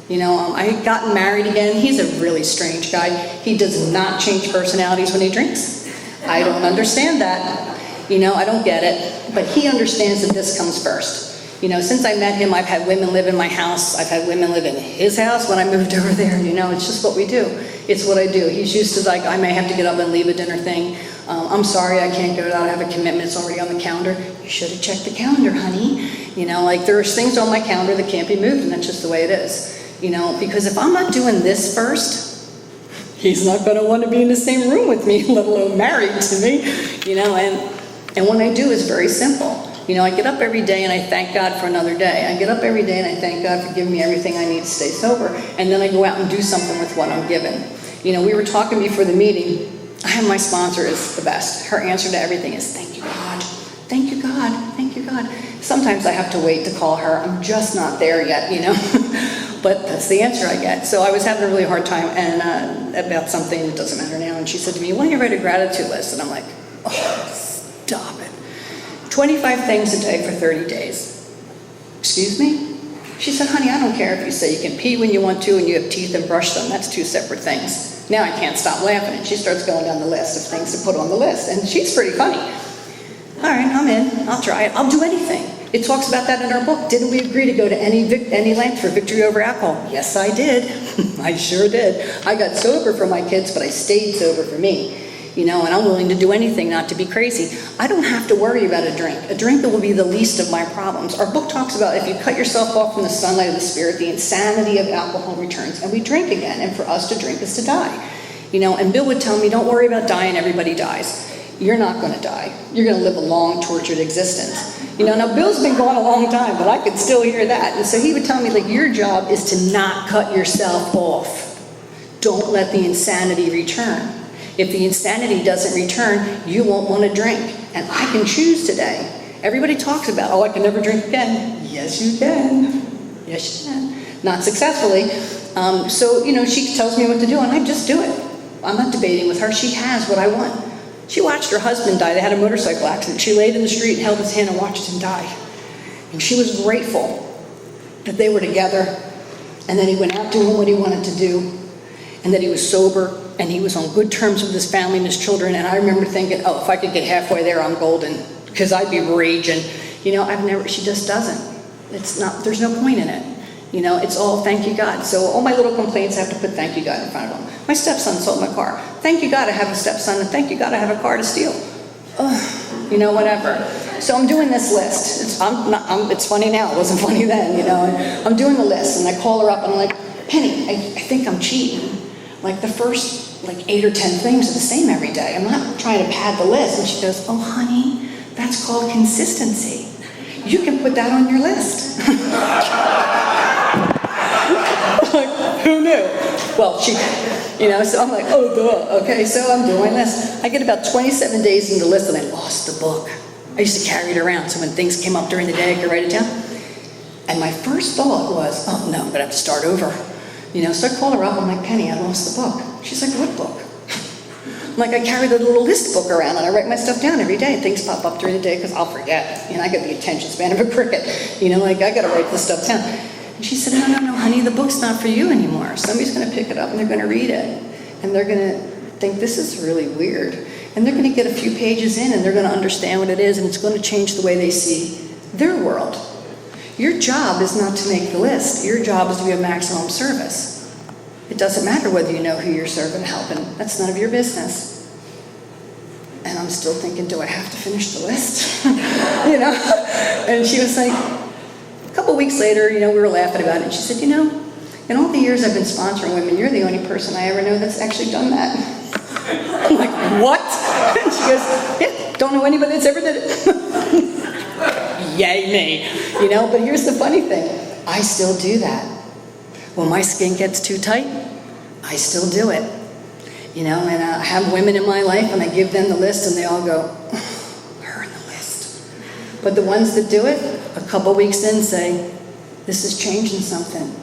H: You know, I had gotten married again. He's a really strange guy. He does not change personalities when he drinks. I don't understand that. You know, I don't get it. But he understands that this comes first. You know, since I met him, I've had women live in my house. I've had women live in his house when I moved over there. You know, it's just what we do. It's what I do. He's used to, like, I may have to get up and leave a dinner thing. I'm sorry, I can't go out. I have a commitment. It's already on the calendar. You should have checked the calendar, honey. You know, like, there's things on my calendar that can't be moved, and that's just the way it is. You know, because if I'm not doing this first, he's not going to want to be in the same room with me, let alone married to me. You know, and what I do is very simple. You know, I get up every day and I thank God for another day. I get up every day and I thank God for giving me everything I need to stay sober. And then I go out and do something with what I'm given. You know, we were talking before the meeting. My sponsor is the best. Her answer to everything is, thank you, God. Thank you, God. Thank you, God. Sometimes I have to wait to call her. I'm just not there yet, you know. But that's the answer I get. So I was having a really hard time and about something that doesn't matter now. And she said to me, why don't you write a gratitude list? And I'm like, oh, stop it. 25 things a day for 30 days. Excuse me? She said, honey, I don't care if you say you can pee when you want to and you have teeth and brush them. That's 2 separate things. Now I can't stop laughing. And she starts going down the list of things to put on the list. And she's pretty funny. All right, I'm in. I'll try it. I'll do anything. It talks about that in our book. Didn't we agree to go to any length for victory over alcohol? Yes, I did. I sure did. I got sober for my kids, but I stayed sober for me. You know, and I'm willing to do anything not to be crazy. I don't have to worry about a drink. A drink that will be the least of my problems. Our book talks about if you cut yourself off from the sunlight of the spirit, the insanity of alcohol returns, and we drink again. And for us to drink is to die. You know, and Bill would tell me, don't worry about dying, everybody dies. You're not going to die. You're going to live a long, tortured existence. You know, now Bill's been gone a long time, but I could still hear that. And so he would tell me, like, your job is to not cut yourself off. Don't let the insanity return. If the insanity doesn't return, you won't want to drink. And I can choose today. Everybody talks about, oh, I can never drink again. Yes, you can. Yes, you can. Not successfully. So, you know, she tells me what to do, and I just do it. I'm not debating with her. She has what I want. She watched her husband die. They had a motorcycle accident. She laid in the street and held his hand and watched him die. And she was grateful that they were together, and that he went out doing what he wanted to do, and that he was sober, and he was on good terms with his family and his children. And I remember thinking, oh, if I could get halfway there, I'm golden, because I'd be raging. You know, she just doesn't. It's not, there's no point in it. You know, it's all thank you, God. So all my little complaints, I have to put thank you, God, in front of them. My stepson sold my car. Thank you, God, I have a stepson, and thank you, God, I have a car to steal. Ugh, you know, whatever. So I'm doing this list. It's funny now. It wasn't funny then, you know. I'm doing the list, and I call her up, and I'm like, Penny, I think I'm cheating. Like the first 8 or 10 things are the same every day. I'm not trying to pad the list. And she goes, oh, honey, that's called consistency. You can put that on your list. Like, who knew? Well, she, you know, so I'm like, oh, duh. Okay, so I'm doing this. I get about 27 days into the list, and I lost the book. I used to carry it around, so when things came up during the day, I could write it down. And my first thought was, oh, no, I'm going to have to start over. You know, so I called her up. I'm like, Penny, I lost the book. She's like, what book? Like, I carry the little list book around and I write my stuff down every day. Things pop up during the day because I'll forget. I got the attention span of a cricket. Like, I got to write this stuff down. And she said, no, honey, the book's not for you anymore. Somebody's going to pick it up and they're going to read it. And they're going to think, this is really weird. And they're going to get a few pages in and they're going to understand what it is, and it's going to change the way they see their world. Your job is not to make the list. Your job is to be of maximum service. It doesn't matter whether you know who you're serving and helping. That's none of your business. And I'm still thinking, do I have to finish the list? And she was like, a couple weeks later, we were laughing about it. And she said, in all the years I've been sponsoring women, you're the only person I ever know that's actually done that. I'm like, what? And she goes, yeah, don't know anybody that's ever did it. Yay me. But here's the funny thing. I still do that. When my skin gets too tight, I still do it. And I have women in my life and I give them the list and they all go, her in the list. But the ones that do it, a couple weeks in say, this is changing something.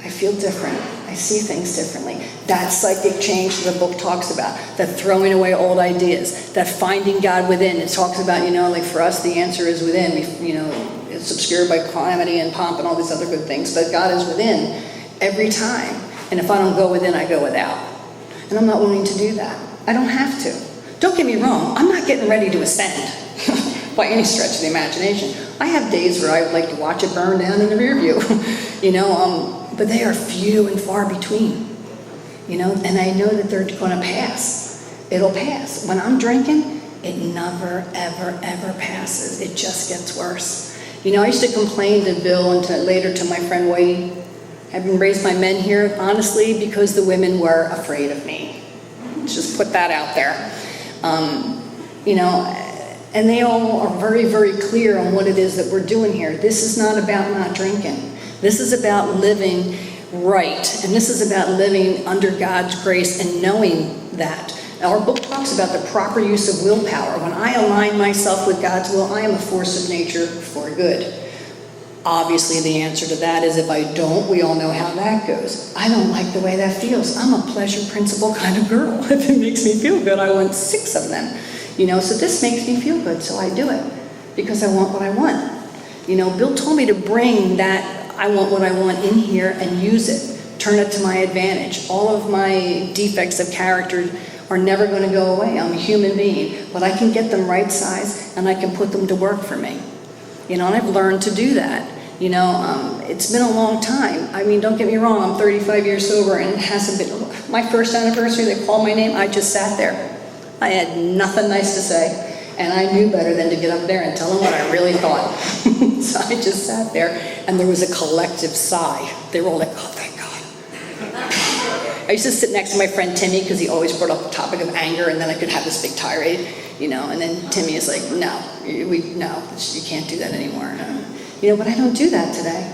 H: I feel different. I see things differently. That psychic change that the book talks about, that throwing away old ideas, that finding God within. It talks about, like for us, the answer is within. It's obscured by calamity and pomp and all these other good things, but God is within every time. And if I don't go within, I go without. And I'm not willing to do that. I don't have to. Don't get me wrong, I'm not getting ready to ascend by any stretch of the imagination. I have days where I would like to watch it burn down in the rear view, but they are few and far between, and I know that they're going to pass. It'll pass. When I'm drinking, it never, ever, ever passes. It just gets worse. I used to complain to Bill and later to my friend Whitey. I've been raised by men here, honestly, because the women were afraid of me. Let's just put that out there. And they all are very, very clear on what it is that we're doing here. This is not about not drinking. This is about living right. And this is about living under God's grace and knowing that. Our book talks about the proper use of willpower. When I align myself with God's will, I am a force of nature for good. Obviously, the answer to that is if I don't, we all know how that goes. I don't like the way that feels. I'm a pleasure principle kind of girl. If it makes me feel good, I want 6 of them. So this makes me feel good, so I do it because I want what I want. Bill told me to bring that I want what I want in here and use it, turn it to my advantage. All of my defects of character are never going to go away. I'm a human being, but I can get them right size and I can put them to work for me. And I've learned to do that. It's been a long time. Don't get me wrong, I'm 35 years sober and it hasn't been, my first anniversary, they called my name, I just sat there. I had nothing nice to say, and I knew better than to get up there and tell them what I really thought. So I just sat there, and there was a collective sigh. They were all like, oh, thank God. I used to sit next to my friend Timmy, because he always brought up the topic of anger, and then I could have this big tirade, and then Timmy is like, no, you can't do that anymore. But I don't do that today.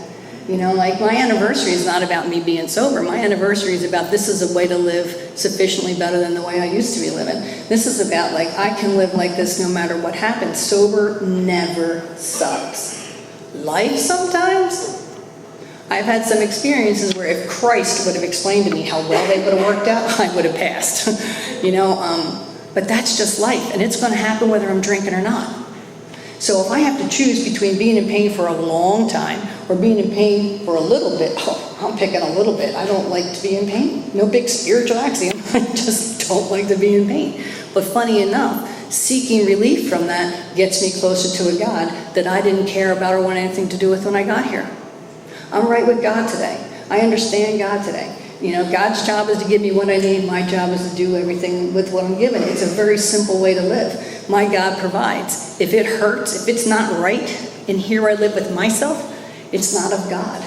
H: Like my anniversary is not about me being sober. My anniversary is about this is a way to live sufficiently better than the way I used to be living. This is about I can live like this no matter what happens. Sober never sucks. Life sometimes. I've had some experiences where if Christ would have explained to me how well they would have worked out, I would have passed. But that's just life, and it's going to happen whether I'm drinking or not. So if I have to choose between being in pain for a long time or being in pain for a little bit, I'm picking a little bit. I don't like to be in pain. No big spiritual axiom. I just don't like to be in pain. But funny enough, seeking relief from that gets me closer to a God that I didn't care about or want anything to do with when I got here. I'm right with God today. I understand God today. God's job is to give me what I need. My job is to do everything with what I'm given. It's a very simple way to live. My God provides. If it hurts, if it's not right, and here I live with myself, it's not of God.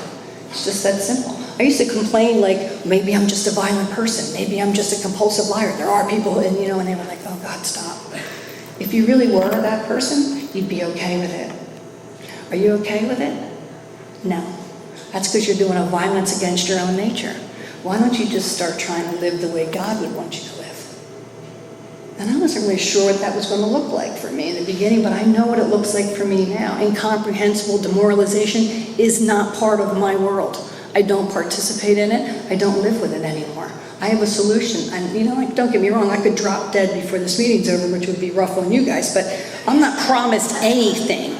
H: It's just that simple. I used to complain maybe I'm just a violent person. Maybe I'm just a compulsive liar. There are people, and they were like, oh God, stop. If you really were that person, you'd be okay with it. Are you okay with it? No. That's because you're doing a violence against your own nature. Why don't you just start trying to live the way God would want you to live? And I wasn't really sure what that was going to look like for me in the beginning, but I know what it looks like for me now. Incomprehensible demoralization is not part of my world. I don't participate in it. I don't live with it anymore. I have a solution. And, you know, like, don't get me wrong, I could drop dead before this meeting's over, which would be rough on you guys, but I'm not promised anything.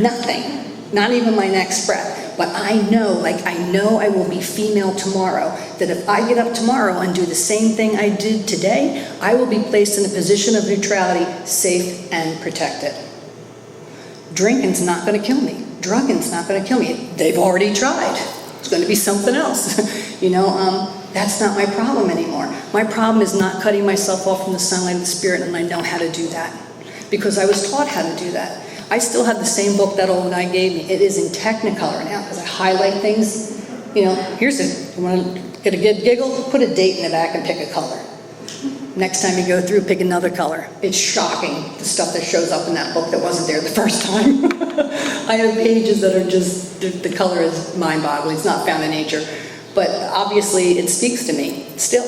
H: Nothing. Not even my next breath. But I know I will be female tomorrow, that if I get up tomorrow and do the same thing I did today, I will be placed in a position of neutrality, safe and protected. Drinking's not going to kill me. Drugging's not going to kill me. They've already tried. It's going to be something else. You know, that's not my problem anymore. My problem is not cutting myself off from the sunlight of the Spirit, and I know how to do that because I was taught how to do that. I still have the same book that old guy gave me. It is in Technicolor now because I highlight things. You know, here's you want to get a good giggle? Put a date in the back and pick a color. Next time you go through, pick another color. It's shocking, the stuff that shows up in that book that wasn't there the first time. I have pages that are just, the color is mind-boggling. It's not found in nature. But obviously, it speaks to me still.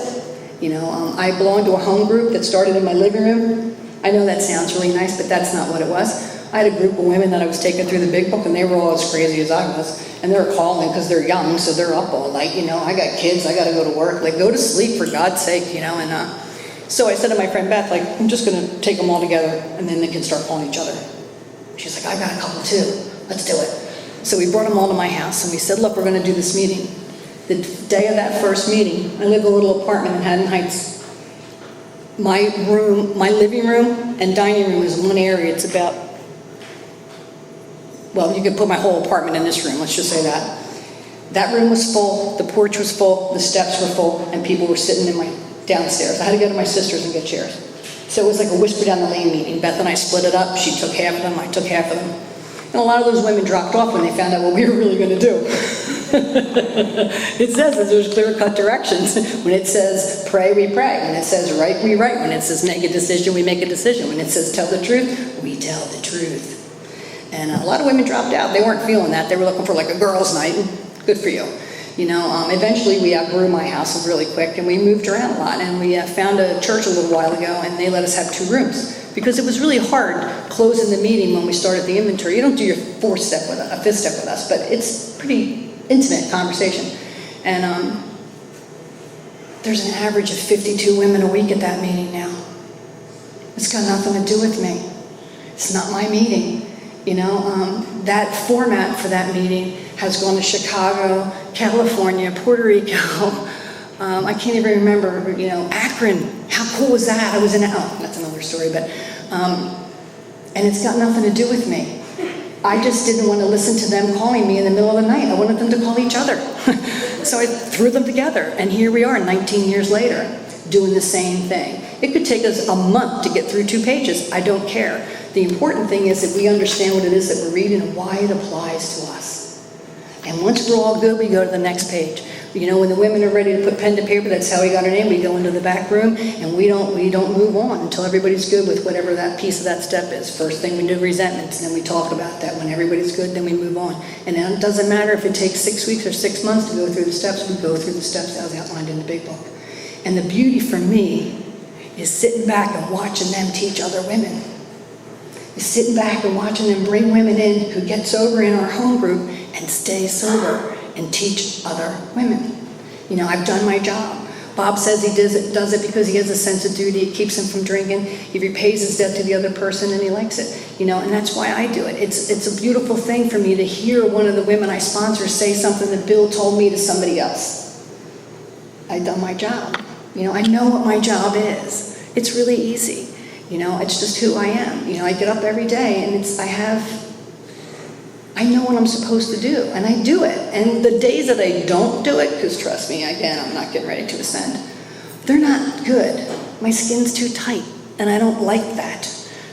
H: You know, I belong to a home group that started in my living room. I know that sounds really nice, but that's not what it was. I had a group of women that I was taking through the big book, and they were all as crazy as I was. And they were calling because they're young, so they're up all night. You know, I got kids, I got to go to work. Like, go to sleep for God's sake, you know. And so I said to my friend Beth, like, I'm just going to take them all together, and then they can start calling each other. She's like, I got a couple too. Let's do it. So we brought them all to my house, and we said, look, we're going to do this meeting. The day of that first meeting, I live in a little apartment in Haddon Heights. My room, my living room and dining room is one area. It's about, well, you could put my whole apartment in this room, let's just say that. That room was full, the porch was full, the steps were full, and people were sitting in my downstairs. I had to go to my sister's and get chairs. So it was like a whisper down the lane meeting. Beth and I split it up. She took half of them, I took half of them. And a lot of those women dropped off when they found out what we were really going to do. It says that there's clear-cut directions. When it says pray, we pray. When it says write, we write. When it says make a decision, we make a decision. When it says tell the truth, we tell the truth. And a lot of women dropped out. They weren't feeling that. They were looking for like a girls' night. Good for you. You know, eventually we outgrew my house really quick, and we moved around a lot. And we found a church a little while ago, and they let us have 2 rooms. Because it was really hard closing the meeting when we started the inventory. You don't do your 5th step with us, but it's pretty intimate conversation. And there's an average of 52 women a week at that meeting now. It's got nothing to do with me. It's not my meeting. You know, that format for that meeting has gone to Chicago, California, Puerto Rico. I can't even remember, you know, Akron. How cool was that? I was in, that's another story, but, and it's got nothing to do with me. I just didn't want to listen to them calling me in the middle of the night. I wanted them to call each other. So I threw them together, and here we are 19 years later, doing the same thing. It could take us a month to get through 2 pages. I don't care. The important thing is that we understand what it is that we're reading and why it applies to us. And once we're all good, we go to the next page. You know, when the women are ready to put pen to paper, that's how we got our name. We go into the back room, and we don't move on until everybody's good with whatever that piece of that step is. First thing we do, resentments, and then we talk about that. When everybody's good, then we move on. And it doesn't matter if it takes 6 weeks or 6 months to go through the steps. We go through the steps as outlined in the big book. And the beauty for me is sitting back and watching them teach other women. Is sitting back and watching them bring women in who get sober in our home group and stay sober and teach other women. You know, I've done my job. Bob says he does it because he has a sense of duty. It keeps him from drinking. He repays his debt to the other person, and he likes it. You know, and that's why I do it. It's a beautiful thing for me to hear one of the women I sponsor say something that Bill told me to somebody else. I've done my job. You know, I know what my job is. It's really easy. You know, it's just who I am. You know, I get up every day, and I know what I'm supposed to do, and I do it. And the days that I don't do it, because trust me, again, I'm not getting ready to ascend, they're not good. My skin's too tight, and I don't like that.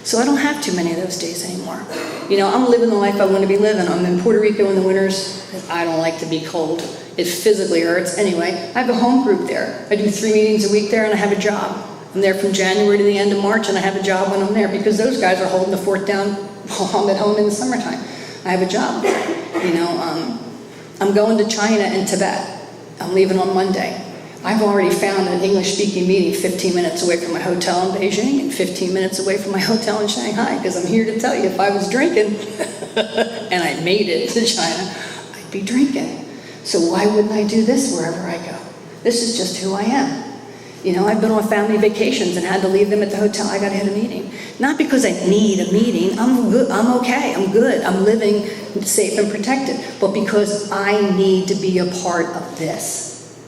H: So I don't have too many of those days anymore. You know, I'm living the life I want to be living. I'm in Puerto Rico in the winters. I don't like to be cold. It physically hurts. Anyway, I have a home group there. I do 3 meetings a week there, and I have a job. I'm there from January to the end of March, and I have a job when I'm there, because those guys are holding the fort down while I'm at home in the summertime. I have a job there. You know, I'm going to China and Tibet. I'm leaving on Monday. I've already found an English-speaking meeting 15 minutes away from my hotel in Beijing and 15 minutes away from my hotel in Shanghai, because I'm here to tell you, if I was drinking and I made it to China, I'd be drinking. So why wouldn't I do this wherever I go? This is just who I am. You know, I've been on family vacations and had to leave them at the hotel. I got to hit a meeting. Not because I need a meeting. I'm good. I'm okay. I'm good. I'm living safe and protected. But because I need to be a part of this.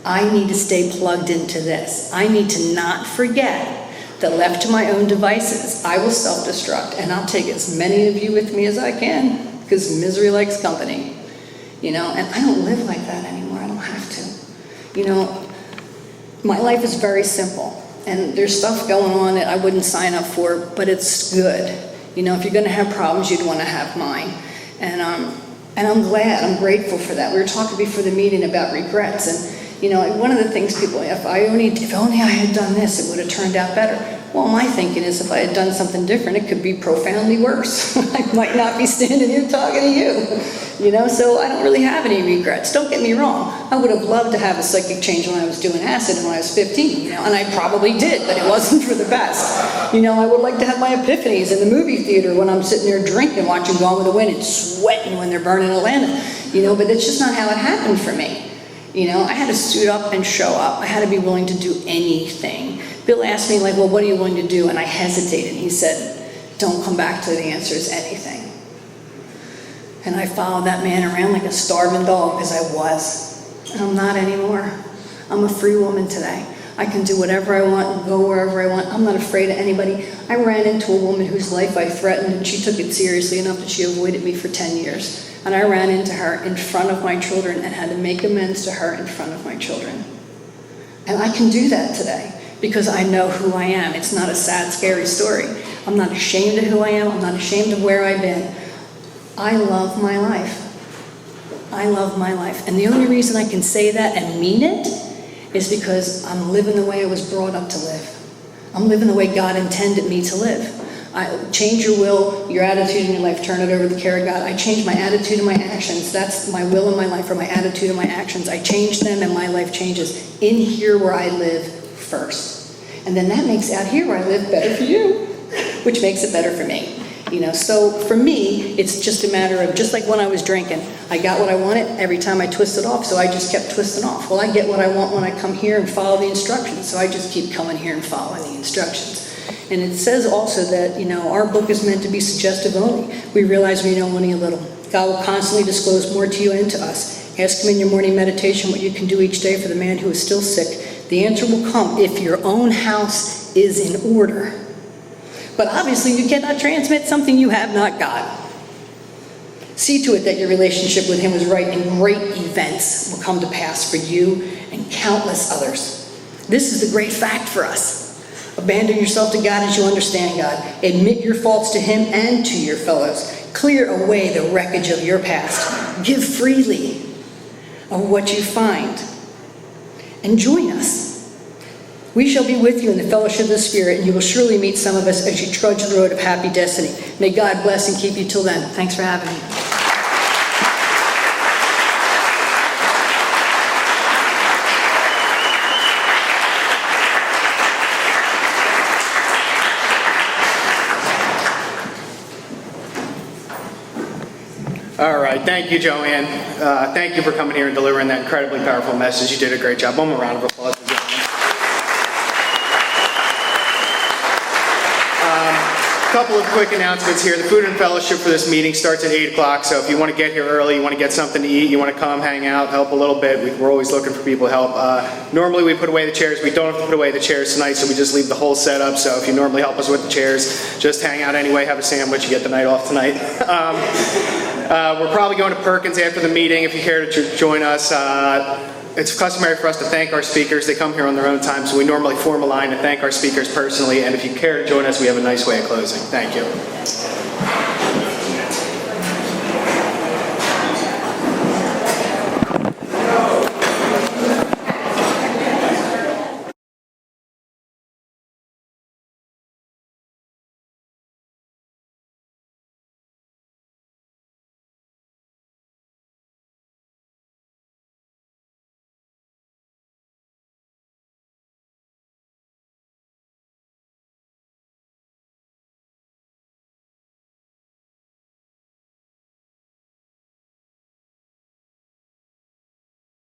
H: I need to stay plugged into this. I need to not forget that left to my own devices, I will self-destruct, and I'll take as many of you with me as I can, because misery likes company. You know, and I don't live like that anymore. I don't have to. You know, my life is very simple, and there's stuff going on that I wouldn't sign up for, but it's good. You know, if you're going to have problems, you'd want to have mine. And I'm glad, I'm grateful for that. We were talking before the meeting about regrets, and you know, one of the things people, if only I had done this, it would have turned out better. Well, my thinking is if I had done something different, it could be profoundly worse. I might not be standing here talking to you. You know, so I don't really have any regrets. Don't get me wrong. I would have loved to have a psychic change when I was doing acid when I was 15, you know, and I probably did, but it wasn't for the best. You know, I would like to have my epiphanies in the movie theater when I'm sitting there drinking, watching Gone with the Wind and sweating when they're burning Atlanta. You know, but it's just not how it happened for me. You know, I had to suit up and show up. I had to be willing to do anything. Bill asked me, like, well, what are you willing to do? And I hesitated. He said, don't come back till the answer is anything. And I followed that man around like a starving dog, because I was. And I'm not anymore. I'm a free woman today. I can do whatever I want and go wherever I want. I'm not afraid of anybody. I ran into a woman whose life I threatened, and she took it seriously enough that she avoided me for 10 years. And I ran into her in front of my children and had to make amends to her in front of my children. And I can do that today because I know who I am. It's not a sad, scary story. I'm not ashamed of who I am. I'm not ashamed of where I've been. I love my life. I love my life. And the only reason I can say that and mean it is because I'm living the way I was brought up to live. I'm living the way God intended me to live. Change your will, your attitude in your life, turn it over to the care of God. I change my attitude and my actions. That's my will in my life, or my attitude and my actions. I change them and my life changes in here where I live first. And then that makes out here where I live better for you, which makes it better for me. You know, so for me, it's just a matter of, just like when I was drinking, I got what I wanted every time I twisted off, so I just kept twisting off. Well, I get what I want when I come here and follow the instructions, so I just keep coming here and following the instructions. And it says also that, you know, our book is meant to be suggestive only. We realize we know only a little. God will constantly disclose more to you and to us. Ask Him in your morning meditation what you can do each day for the man who is still sick. The answer will come if your own house is in order. But obviously you cannot transmit something you have not got. See to it that your relationship with Him is right, and great events will come to pass for you and countless others. This is the great fact for us. Abandon yourself to God as you understand God. Admit your faults to Him and to your fellows. Clear away the wreckage of your past. Give freely of what you find. And join us. We shall be with you in the fellowship of the Spirit, and you will surely meet some of us as you trudge the road of happy destiny. May God bless and keep you till then. Thanks for having me.
I: All right, thank you, Joanne. Thank you for coming here and delivering that incredibly powerful message. You did a great job. One more round of applause for Joanne. A couple of quick announcements here. The food and fellowship for this meeting starts at 8 o'clock, so if you want to get here early, you want to get something to eat, you want to come, hang out, help a little bit, we're always looking for people to help. Normally we put away the chairs. We don't have to put away the chairs tonight, so we just leave the whole setup. So if you normally help us with the chairs, just hang out anyway, have a sandwich, you get the night off tonight. We're probably going to Perkins after the meeting if you care to join us. It's customary for us to thank our speakers. They come here on their own time, so we normally form a line to thank our speakers personally. And if you care to join us, we have a nice way of closing. Thank you.